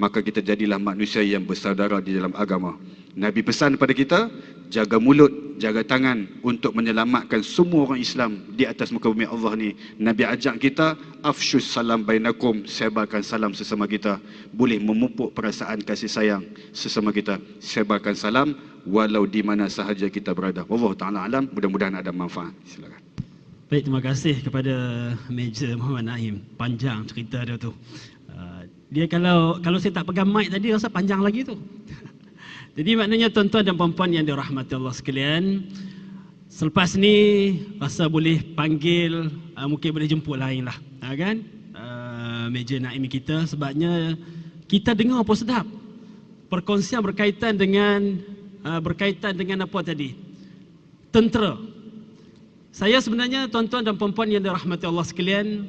maka kita jadilah manusia yang bersaudara di dalam agama. Nabi pesan pada kita, jaga mulut, jaga tangan untuk menyelamatkan semua orang Islam di atas muka bumi Allah ni. Nabi ajak kita, afsyus salam bainakum, sebarkan salam sesama kita. Boleh memupuk perasaan kasih sayang sesama kita, sebarkan salam walau di mana sahaja kita berada. Wallahu ta'ala alam, mudah-mudahan ada manfaat. Silakan. Baik, terima kasih kepada Major Muhammad Naim. Panjang cerita dia tu. Dia kalau saya tak pegang mic tadi rasa panjang lagi tu. Jadi maknanya tuan-tuan dan puan-puan yang dirahmati Allah sekalian, selepas ni rasa boleh panggil, mungkin boleh jemput lain lah, kan? Major Naim kita, sebabnya kita dengar apa sedap. Perkongsian berkaitan dengan apa tadi? Tentera. Saya sebenarnya tuan-tuan dan puan-puan yang dirahmati Allah sekalian,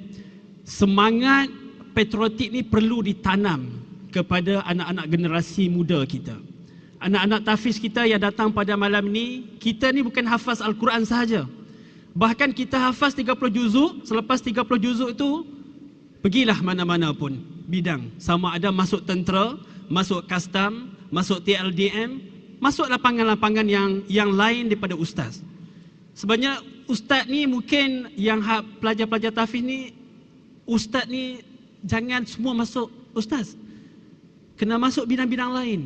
semangat patriotik ni perlu ditanam kepada anak-anak generasi muda kita. Anak-anak tahfiz kita yang datang pada malam ni, kita ni bukan hafaz Al-Quran sahaja. Bahkan kita hafaz 30 juzuk, selepas 30 juzuk itu, pergilah mana-mana pun bidang. Sama ada masuk tentera, masuk custom, masuk TLDM, masuk lapangan-lapangan yang lain daripada ustaz. Sebenarnya ustaz ni mungkin yang pelajar-pelajar tahfiz ni, ustaz ni jangan semua masuk ustaz. Kena masuk bidang-bidang lain.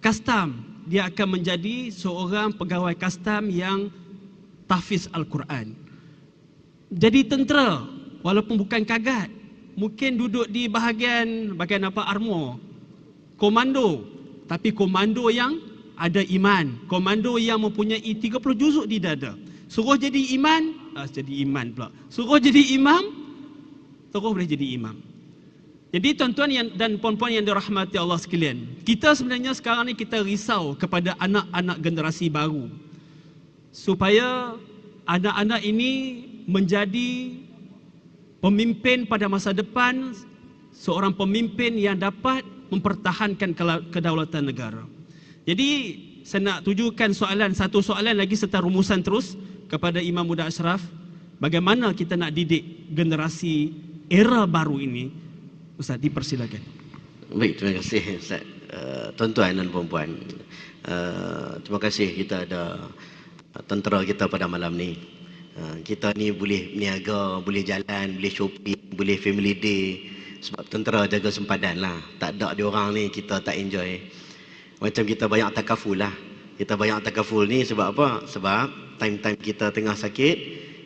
Custom, dia akan menjadi seorang pegawai custom yang tahfiz Al-Quran. Jadi tentera, walaupun bukan kagat, mungkin duduk di bahagian apa, armor, komando, tapi komando yang ada iman, komando yang mempunyai 30 juzuk di dada. Suruh jadi imam pula. Suruh jadi imam, terus boleh jadi imam. Jadi tuan-tuan dan puan-puan yang dirahmati Allah sekalian, kita sebenarnya sekarang ni kita risau kepada anak-anak generasi baru, supaya anak-anak ini menjadi pemimpin pada masa depan, seorang pemimpin yang dapat mempertahankan kedaulatan negara. Jadi saya nak tujukan satu soalan lagi serta rumusan terus kepada Imam Muda Ashraf. Bagaimana kita nak didik generasi era baru ini? Ustaz, dipersilakan. Baik, terima kasih Ustaz. Tuan-tuan dan puan-puan, terima kasih kita ada tentera kita pada malam ni. Kita ni boleh niaga, boleh jalan, boleh shopping, boleh family day. Sebab tentera jaga sempadan lah. Tak ada dia orang ni kita tak enjoy. Macam kita banyak takaful lah. Kita banyak takaful ni sebab apa? Sebab time-time kita tengah sakit,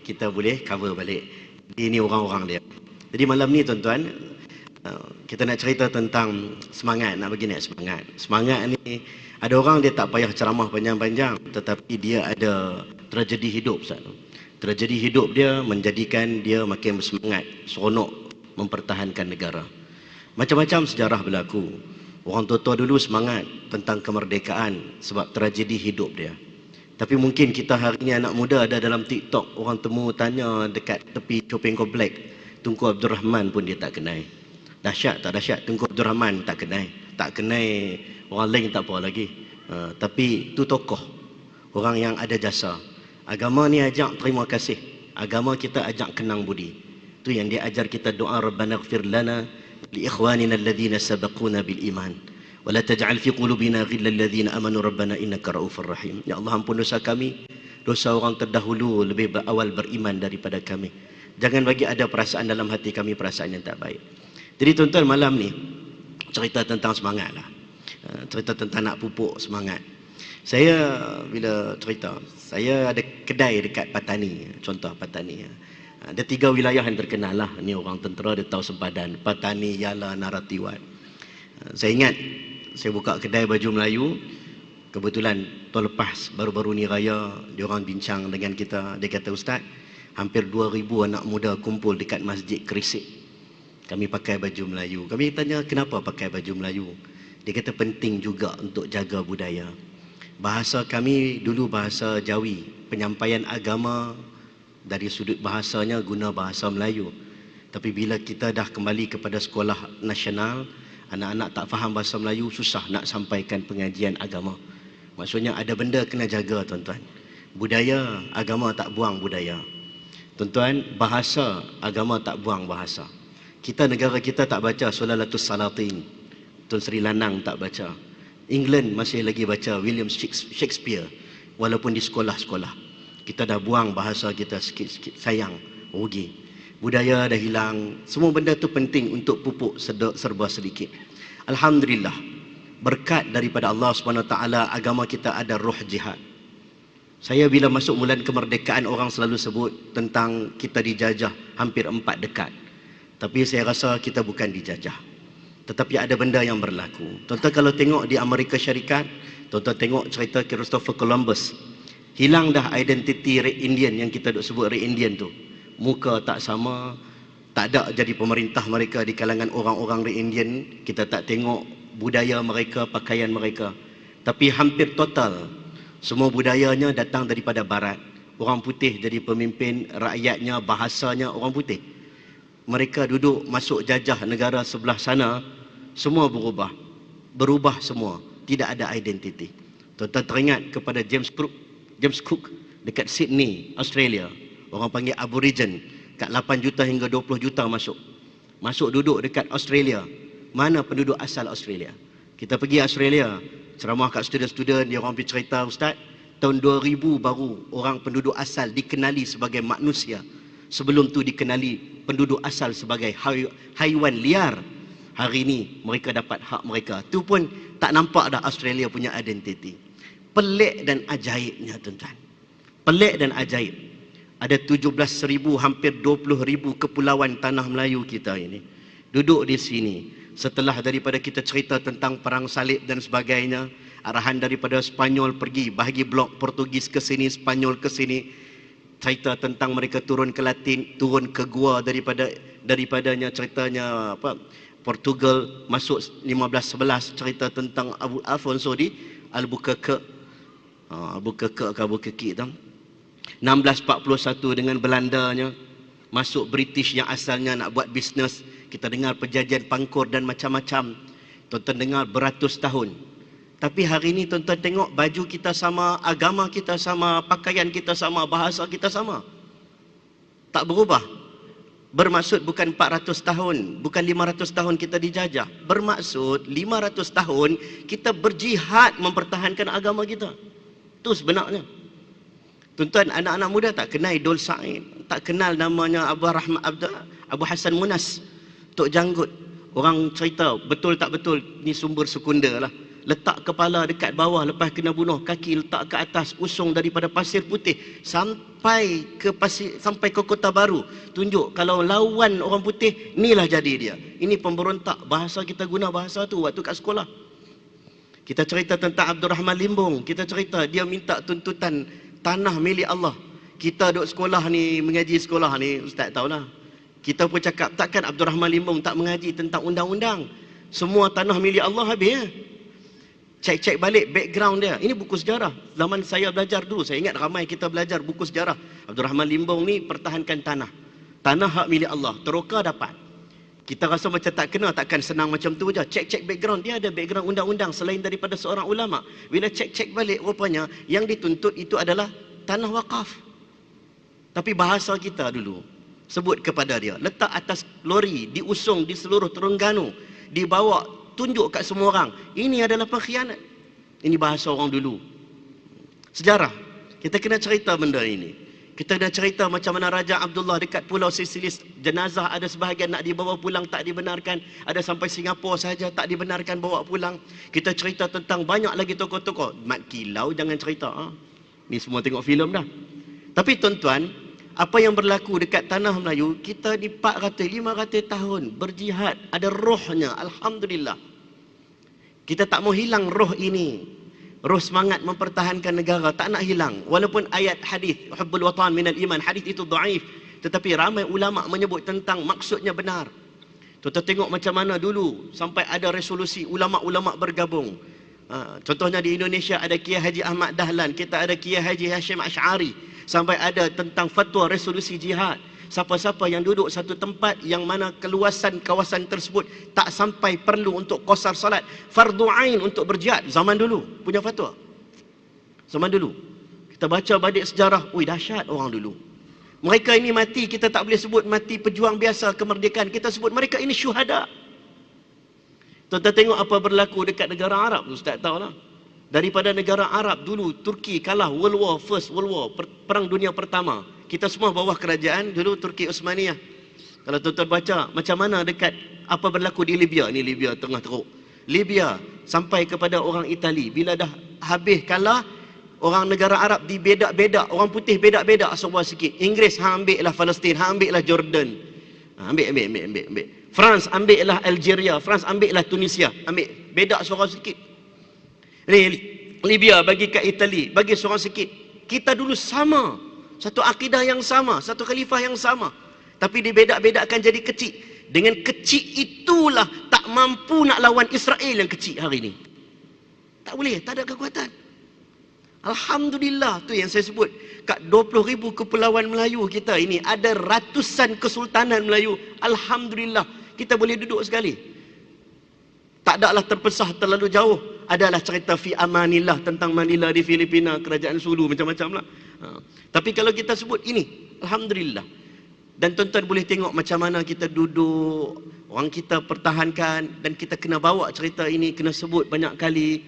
kita boleh cover balik. Ini orang-orang dia. Jadi malam ni tuan-tuan, kita nak cerita tentang semangat, nak bagi nak semangat. Semangat ni Ada orang dia tak payah ceramah panjang-panjang, tetapi dia ada tragedi hidup, Ustaz. Tragedi hidup dia menjadikan dia makin bersemangat, seronok mempertahankan negara. Macam-macam sejarah berlaku. Orang tua-tua dulu semangat tentang kemerdekaan sebab tragedi hidup dia. Tapi mungkin kita hari ni anak muda ada dalam TikTok, orang temu tanya dekat tepi shopping komplek, Tunku Abdul Rahman pun dia tak kenal. Dahsyat tak dahsyat? Tunku Abdul Rahman tak kenal. Tak kenal orang lain tak apa lagi. Tapi tu tokoh, orang yang ada jasa. Agama ni ajak terima kasih. Agama kita ajak kenang budi. Tu yang dia ajar kita doa, Rabbana ighfir lana li ikhwanina alladhina sabaquna bil iman wa la taj'al fi qulubina ghillan ladzina amanu rabbana innaka raufur rahim. Ya Allah, ampun dosa kami, dosa orang terdahulu lebih awal beriman daripada kami. Jangan bagi ada perasaan dalam hati kami, perasaan yang tak baik. Jadi tuan-tuan, malam ni cerita tentang semangat lah. Cerita tentang nak pupuk semangat. Saya bila cerita, saya ada kedai dekat Patani, contoh Patani. Ada 3 wilayah yang terkenal lah. Ni orang tentera dia tahu sempadan. Patani, Yala, Naratiwat. Saya ingat saya buka kedai baju Melayu. Kebetulan tahun lepas baru-baru ni raya, dia orang bincang dengan kita. Dia kata, Ustaz, hampir 2,000 anak muda kumpul dekat Masjid Kerisik. Kami pakai baju Melayu. Kami tanya, kenapa pakai baju Melayu? Dia kata penting juga untuk jaga budaya. Bahasa kami dulu bahasa Jawi. Penyampaian agama dari sudut bahasanya guna bahasa Melayu. Tapi bila kita dah kembali kepada sekolah nasional, anak-anak tak faham bahasa Melayu, susah nak sampaikan pengajian agama. Maksudnya ada benda kena jaga, tuan-tuan. Budaya, agama tak buang budaya. Tuan-tuan, bahasa, agama tak buang bahasa. Kita, negara kita tak baca Sulalatus Salatin. Tun Sri Lanang tak baca. England masih lagi baca William Shakespeare, walaupun di sekolah-sekolah. Kita dah buang bahasa kita sikit-sikit, sayang, rugi. Budaya dah hilang. Semua benda tu penting untuk pupuk serba sedikit. Alhamdulillah, berkat daripada Allah SWT, agama kita ada roh jihad. Saya bila masuk bulan kemerdekaan, orang selalu sebut tentang kita dijajah hampir 4 dekad. Tapi saya rasa kita bukan dijajah, tetapi ada benda yang berlaku. Tuan-tuan kalau tengok di Amerika Syarikat, tuan-tuan tengok cerita Christopher Columbus. Hilang dah identiti Red Indian yang kita duk sebut Red Indian tu. Muka tak sama, tak ada jadi pemerintah mereka di kalangan orang-orang Red Indian. Kita tak tengok budaya mereka, pakaian mereka. Tapi hampir total semua budayanya datang daripada barat. Orang putih jadi pemimpin, rakyatnya, bahasanya orang putih. Mereka duduk masuk jajah negara sebelah sana, semua berubah. Berubah semua, tidak ada identiti. Tuan-tuan teringat kepada James Cook dekat Sydney, Australia. Orang panggil Aborigin, kat 8 juta hingga 20 juta masuk duduk dekat Australia. Mana penduduk asal Australia? Kita pergi Australia, ceramah kat student-student, dia orang pergi cerita, Ustaz, tahun 2000 baru orang penduduk asal dikenali sebagai manusia. Sebelum tu dikenali penduduk asal sebagai haiwan liar. Hari ini mereka dapat hak mereka. Tu pun tak nampak dah Australia punya identiti. Pelik dan ajaibnya, tuan-tuan. Pelik dan ajaib. Ada 17,000, hampir 20,000 kepulauan tanah Melayu kita ini. Duduk di sini. Setelah daripada kita cerita tentang perang salib dan sebagainya, arahan daripada Spanyol pergi bahagi blok Portugis ke sini, Spanyol ke sini. Cerita tentang mereka turun ke Latin, turun ke Gua daripadanya ceritanya apa? Portugal masuk 1511, cerita tentang Abu Afonso di Albuquerque. Albuquerque tu. 1641 dengan Belandanya, masuk British yang asalnya nak buat bisnes. Kita dengar perjanjian Pangkor dan macam-macam. Tuan-tuan dengar beratus tahun. Tapi hari ini tuan-tuan tengok baju kita sama, agama kita sama, pakaian kita sama, bahasa kita sama. Tak berubah. Bermaksud bukan 400 tahun, bukan 500 tahun kita dijajah. Bermaksud 500 tahun kita berjihad mempertahankan agama kita. Itu sebenarnya. Tuan-tuan, anak-anak muda tak kenal Dol Said, tak kenal namanya Abu Hassan Munas, Tok Janggut. Orang cerita, betul tak betul, ni sumber sekunder lah. Letak kepala dekat bawah, lepas kena bunuh, kaki letak ke atas, usung daripada Pasir Putih sampai ke Kota Baru. Tunjuk kalau lawan orang putih, inilah jadi dia. Ini pemberontak. Bahasa kita guna bahasa tu waktu kat sekolah. Kita cerita tentang Abdul Rahman Limbong. Kita cerita dia minta tuntutan tanah milik Allah. Kita duduk sekolah ni, mengaji sekolah ni, ustaz tahulah. Kita pun cakap, takkan Abdul Rahman Limbong tak mengaji tentang undang-undang? Semua tanah milik Allah habis ya? Cek-cek balik background dia. Ini buku sejarah. Zaman saya belajar dulu, saya ingat ramai kita belajar buku sejarah. Abdul Rahman Limbong ni pertahankan tanah. Tanah hak milik Allah. Teroka dapat. Kita rasa macam tak kena, takkan senang macam tu je. Cek-cek background, dia ada background undang-undang selain daripada seorang ulama. Bila cek-cek balik, rupanya yang dituntut itu adalah tanah wakaf. Tapi bahasa kita dulu sebut kepada dia, letak atas lori, diusung di seluruh Terengganu, dibawa, tunjuk kat semua orang. Ini adalah pengkhianat. Ini bahasa orang dulu. Sejarah. Kita kena cerita benda ini. Kita dah cerita macam mana Raja Abdullah dekat Pulau Sesilis, jenazah ada sebahagian nak dibawa pulang, tak dibenarkan. Ada sampai Singapura saja tak dibenarkan bawa pulang. Kita cerita tentang banyak lagi tokoh-tokoh. Mat Kilau jangan cerita. Ni semua tengok filem dah. Tapi tuan-tuan, apa yang berlaku dekat tanah Melayu, kita di 400-500 tahun berjihad, ada rohnya, alhamdulillah. Kita tak mau hilang roh ini. Roh semangat mempertahankan negara tak nak hilang. Walaupun ayat hadis hubbul watan minal iman, hadis itu dhaif, tetapi ramai ulama menyebut tentang maksudnya benar. Kita tengok macam mana dulu sampai ada resolusi ulama-ulama bergabung. Contohnya di Indonesia ada Kiai Haji Ahmad Dahlan, kita ada Kiai Haji Hashim Ash'ari. Sampai ada tentang fatwa resolusi jihad. Siapa-siapa yang duduk satu tempat yang mana keluasan kawasan tersebut tak sampai perlu untuk qasar salat, fardu ain untuk berjihad. Zaman dulu punya fatwa. Zaman dulu. Kita baca balik sejarah, ui dahsyat orang dulu. Mereka ini mati, kita tak boleh sebut mati pejuang biasa kemerdekaan. Kita sebut mereka ini syuhada. Tuan-tuan tengok apa berlaku dekat negara Arab. Ustaz tahulah. Daripada negara Arab dulu, Turki kalah World War, First World War, Perang Dunia Pertama. Kita semua bawah kerajaan dulu Turki Osmaniyah. Kalau tuan-tuan baca macam mana dekat apa berlaku di Libya. Ni Libya tengah teruk. Libya sampai kepada orang Itali. Bila dah habis kalah, orang negara Arab dibedak-bedak. Orang putih bedak-bedak semua sikit. Inggris ambil lah Palestin, ambil lah Jordan. Ambil. France ambil lah Algeria, France ambil lah Tunisia. Ambil, bedak seorang sikit. Ni Libya bagi kat Itali, bagi seorang sikit. Kita dulu sama, satu akidah yang sama, satu khalifah yang sama, tapi dibedak-bedakkan jadi kecil. Dengan kecil itulah tak mampu nak lawan Israel yang kecil hari ini. Tak boleh, tak ada kekuatan. Alhamdulillah, tu yang saya sebut, kat 20,000 kepulauan Melayu kita ini ada ratusan kesultanan Melayu. Alhamdulillah, kita boleh duduk sekali. Tak adalah terpesah terlalu jauh. Adalah cerita fi amanillah tentang Manila di Filipina, kerajaan Sulu, macam-macam lah. Tapi kalau kita sebut ini, alhamdulillah. Dan tuan-tuan boleh tengok macam mana kita duduk, orang kita pertahankan, dan kita kena bawa cerita ini, kena sebut banyak kali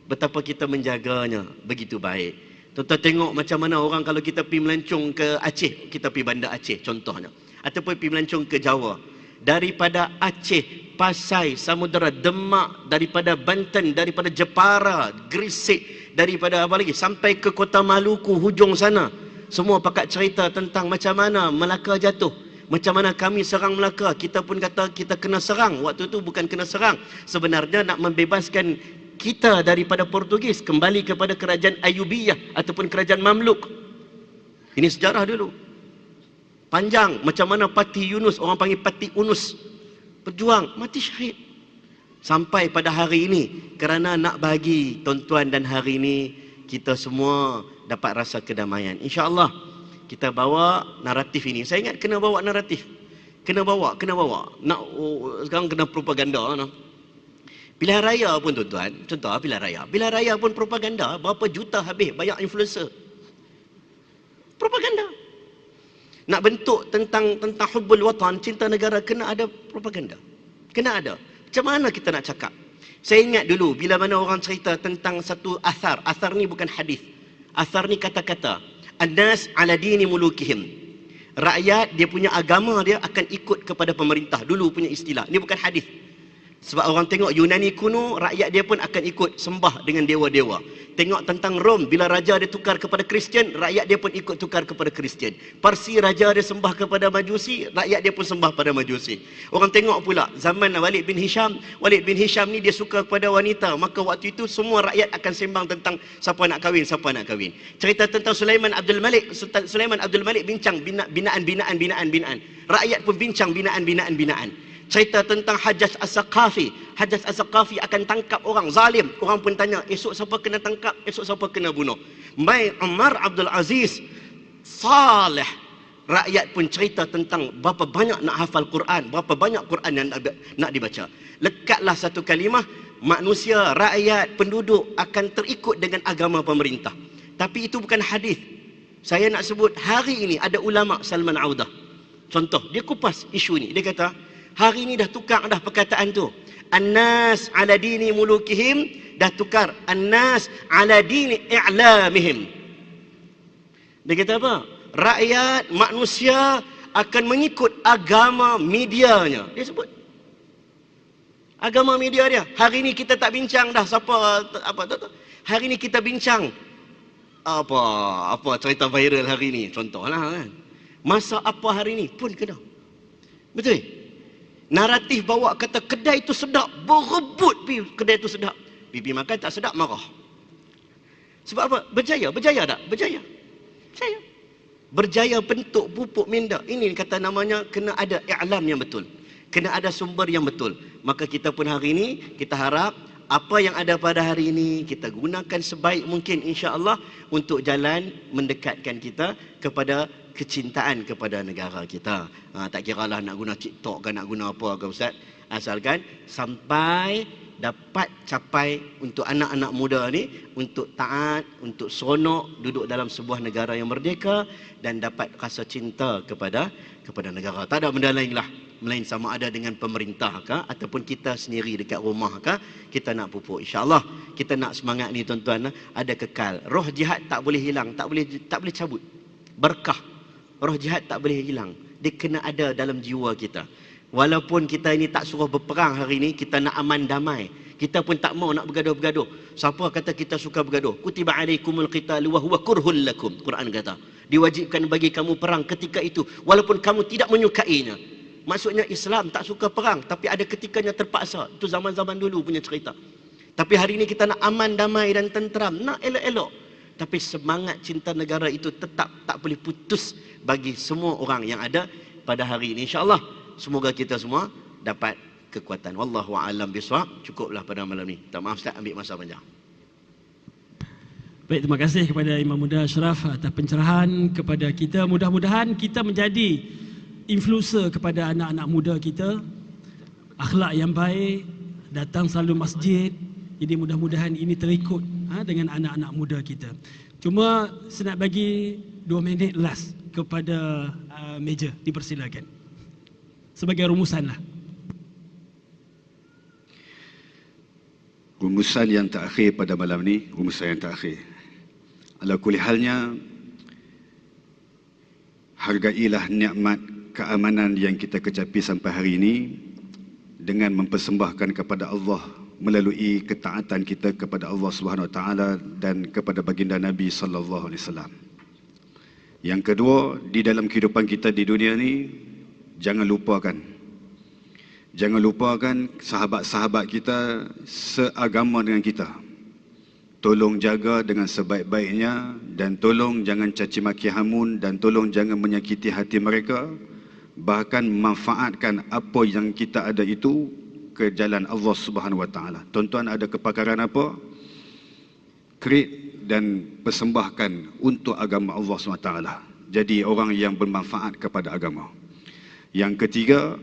betapa kita menjaganya begitu baik. Tuan-tuan tengok macam mana orang kalau kita pergi melancong ke Aceh, kita pergi bandar Aceh contohnya, ataupun pergi melancong ke Jawa. Daripada Aceh, Pasai, Samudera, Demak, daripada Banten, daripada Jepara, Gresik, daripada apa lagi, sampai ke Kota Maluku, hujung sana. Semua pakat cerita tentang macam mana Melaka jatuh. Macam mana kami serang Melaka. Kita pun kata kita kena serang. Waktu tu bukan kena serang. Sebenarnya nak membebaskan kita daripada Portugis, kembali kepada kerajaan Ayubiyah ataupun kerajaan Mamluk. Ini sejarah dulu. Panjang, macam mana Pati Yunus, orang panggil Pati Unus, berjuang, mati syahid. Sampai pada hari ini, kerana nak bagi tuan-tuan dan hari ini, kita semua dapat rasa kedamaian. InsyaAllah, kita bawa naratif ini. Saya ingat kena bawa naratif. Kena bawa. Nak, sekarang kena propaganda. No? Pilihan raya pun tuan-tuan, contoh pilihan raya. Pilihan raya pun propaganda, berapa juta habis, banyak influencer. Propaganda. Nak bentuk tentang hubbul watan, cinta negara, kena ada propaganda. Kena ada. Macam mana kita nak cakap? Saya ingat dulu bila mana orang cerita tentang satu athar. Athar ni bukan hadis. Athar ni kata-kata. An-nas ala dini mulukihim. Rakyat dia punya agama dia akan ikut kepada pemerintah. Dulu punya istilah. Ni bukan hadis. Sebab orang tengok Yunani kuno, rakyat dia pun akan ikut sembah dengan dewa-dewa. Tengok tentang Rom, bila raja dia tukar kepada Kristian, rakyat dia pun ikut tukar kepada Kristian. Parsi, raja dia sembah kepada Majusi, rakyat dia pun sembah pada Majusi. Orang tengok pula zaman Walid bin Hisham ni dia suka kepada wanita, maka waktu itu semua rakyat akan sembang tentang siapa nak kahwin. Cerita tentang Sulaiman Abdul Malik bincang binaan. Rakyat pun bincang binaan. Cerita tentang Hajjaj As-Saqafi akan tangkap orang zalim. Orang pun tanya, esok siapa kena tangkap, esok siapa kena bunuh. Mai Umar Abdul Aziz Saleh, rakyat pun cerita tentang berapa banyak nak hafal Quran, berapa banyak Quran yang nak dibaca. Lekatlah satu kalimah, manusia, rakyat, penduduk akan terikut dengan agama pemerintah. Tapi itu bukan hadis. Saya nak sebut hari ini ada ulama Salman Audah. Contoh, dia kupas isu ni. Dia kata, hari ini dah tukar dah perkataan tu. An-nas ala dini mulukihim, dah tukar an-nas ala dini i'lamihim. Dia kata apa? Rakyat, manusia akan mengikut agama medianya. Dia sebut agama media dia. Hari ini kita tak bincang dah siapa apa tu. Hari ini kita bincang apa cerita viral hari ini, contohlah kan. Masa apa hari ini pun kena. Betul? Naratif bawa kata kedai itu sedap, berebut pi kedai itu sedap. Pipi makan tak sedap, marah. Sebab apa? Berjaya tak? Berjaya. Berjaya bentuk pupuk minda. Ini kata namanya kena ada i'lam yang betul. Kena ada sumber yang betul. Maka kita pun hari ini, kita harap apa yang ada pada hari ini kita gunakan sebaik mungkin insya-Allah untuk jalan mendekatkan kita kepada kecintaan kepada negara kita. Tak kiralah nak guna TikTok ke nak guna apa ke Ustaz, asalkan sampai dapat capai untuk anak-anak muda ni untuk taat, untuk seronok duduk dalam sebuah negara yang merdeka dan dapat rasa cinta kepada negara. Tak ada benda lain lah melain sama ada dengan pemerintah ke ataupun kita sendiri dekat rumah ke kita nak pupuk. InsyaAllah kita nak semangat ni tuan-tuan ada kekal. Roh jihad tak boleh hilang, tak boleh cabut. Berkah roh jihad tak boleh hilang. Dia kena ada dalam jiwa kita. Walaupun kita ini tak suruh berperang hari ini, kita nak aman damai. Kita pun tak mau nak bergaduh-bergaduh. Siapa kata kita suka bergaduh? Kutiba alaikumul qitalu wa huwa kurhul lakum. Quran kata, diwajibkan bagi kamu perang ketika itu walaupun kamu tidak menyukainya. Maksudnya Islam tak suka perang, tapi ada ketikanya terpaksa. Itu zaman-zaman dulu punya cerita. Tapi hari ini kita nak aman, damai dan tenteram, nak elok-elok. Tapi semangat cinta negara itu tetap tak boleh putus bagi semua orang yang ada pada hari ini. InsyaAllah semoga kita semua dapat kekuatan. Wallahu a'lam bishawab. Cukuplah pada malam ni. Tak maaf Ustaz ambil masa panjang. Baik, terima kasih kepada Imam Muda Ashraf atas pencerahan kepada kita. Mudah-mudahan kita menjadi influencer kepada anak-anak muda kita. Akhlak yang baik, datang selalu masjid. Jadi mudah-mudahan ini terikut dengan anak-anak muda kita. Cuma saya nak bagi 2 minit last kepada meja, dipersilakan. Sebagai rumusan lah. Rumusan yang terakhir pada malam ni, rumusan yang terakhir. Ala kulli halnya, hargailah nikmat keamanan yang kita kecapi sampai hari ini dengan mempersembahkan kepada Allah melalui ketaatan kita kepada Allah Subhanahu Wa Taala dan kepada baginda Nabi sallallahu alaihi wasallam. Yang kedua, di dalam kehidupan kita di dunia ni, jangan lupakan sahabat-sahabat kita seagama dengan kita. Tolong jaga dengan sebaik-baiknya dan tolong jangan caci maki hamun dan tolong jangan menyakiti hati mereka. Bahkan manfaatkan apa yang kita ada itu ke jalan Allah Subhanahu Wa Taala. Tuan-tuan ada kepakaran apa? Create dan persembahkan untuk agama Allah Subhanahu Wa Taala. Jadi orang yang bermanfaat kepada agama. Yang ketiga,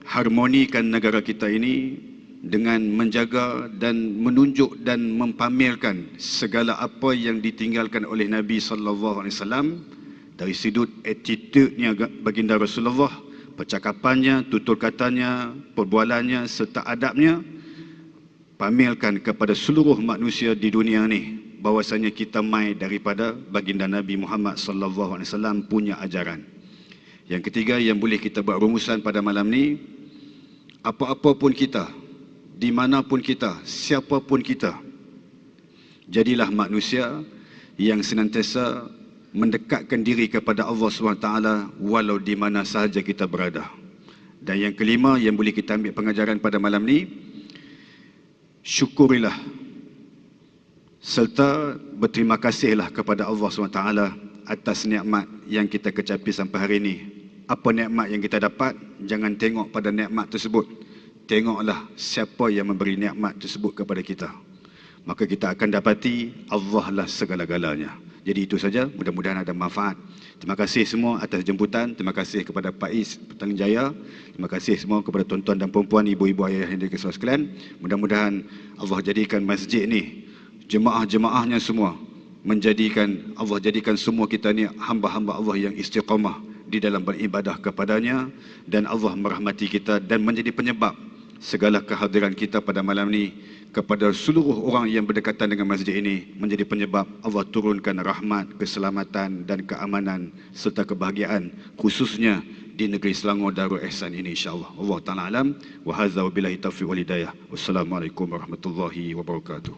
harmonikan negara kita ini dengan menjaga dan menunjuk dan mempamerkan segala apa yang ditinggalkan oleh Nabi sallallahu alaihi wasallam dari sudut attitude-nya baginda Rasulullah, percakapannya, tutur katanya, perbualannya serta adabnya, pamerkan kepada seluruh manusia di dunia ni bahwasanya kita mai daripada baginda Nabi Muhammad sallallahu alaihi wasallam punya ajaran. Yang ketiga yang boleh kita buat rumusan pada malam ni, apa-apa pun kita di manapun kita, siapapun kita, jadilah manusia yang senantiasa mendekatkan diri kepada Allah SWT walau di mana sahaja kita berada. Dan yang kelima yang boleh kita ambil pengajaran pada malam ni, syukurilah serta berterima kasihlah kepada Allah SWT atas nikmat yang kita kecapi sampai hari ini. Apa nikmat yang kita dapat, jangan tengok pada nikmat tersebut, tengoklah siapa yang memberi nikmat tersebut kepada kita. Maka kita akan dapati Allah lah segala-galanya. Jadi itu saja, mudah-mudahan ada manfaat. Terima kasih semua atas jemputan. Terima kasih kepada Pak Is Petang Jaya. Terima kasih semua kepada tuan-tuan dan puan-puan, ibu-ibu, ayah yang dikasihi sekalian. Mudah-mudahan Allah jadikan masjid ni, jemaah-jemaahnya semua, Allah jadikan semua kita ni hamba-hamba Allah yang istiqamah di dalam beribadah kepadanya, dan Allah merahmati kita dan menjadi penyebab segala kehadiran kita pada malam ni kepada seluruh orang yang berdekatan dengan masjid ini, menjadi penyebab Allah turunkan rahmat, keselamatan dan keamanan serta kebahagiaan, khususnya di negeri Selangor Darul Ihsan ini, insya-Allah. Allah Taala alam, wa hadza wabillahi taufiq wal hidayah. Wassalamualaikum warahmatullahi wabarakatuh.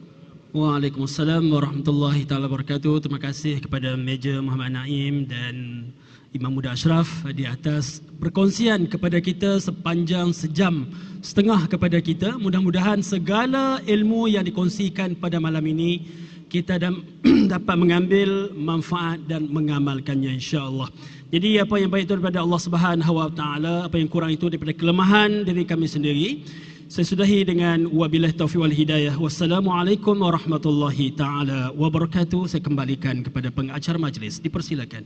Waalaikumsalam warahmatullahi taala wabarakatuh. Terima kasih kepada Meja Muhammad Naim dan Imam Muda Ashraf di atas perkongsian kepada kita sepanjang sejam setengah kepada kita. Mudah-mudahan segala ilmu yang dikongsikan pada malam ini kita dapat mengambil manfaat dan mengamalkannya, insya-Allah. Jadi apa yang baik itu daripada Allah Subhanahu Wa Taala, apa yang kurang itu daripada kelemahan diri kami sendiri. Saya sudahi dengan wabillahi taufiq wal hidayah. Wassalamualaikum warahmatullahi taala wabarakatuh. Saya kembalikan kepada pengacara majlis. Dipersilakan.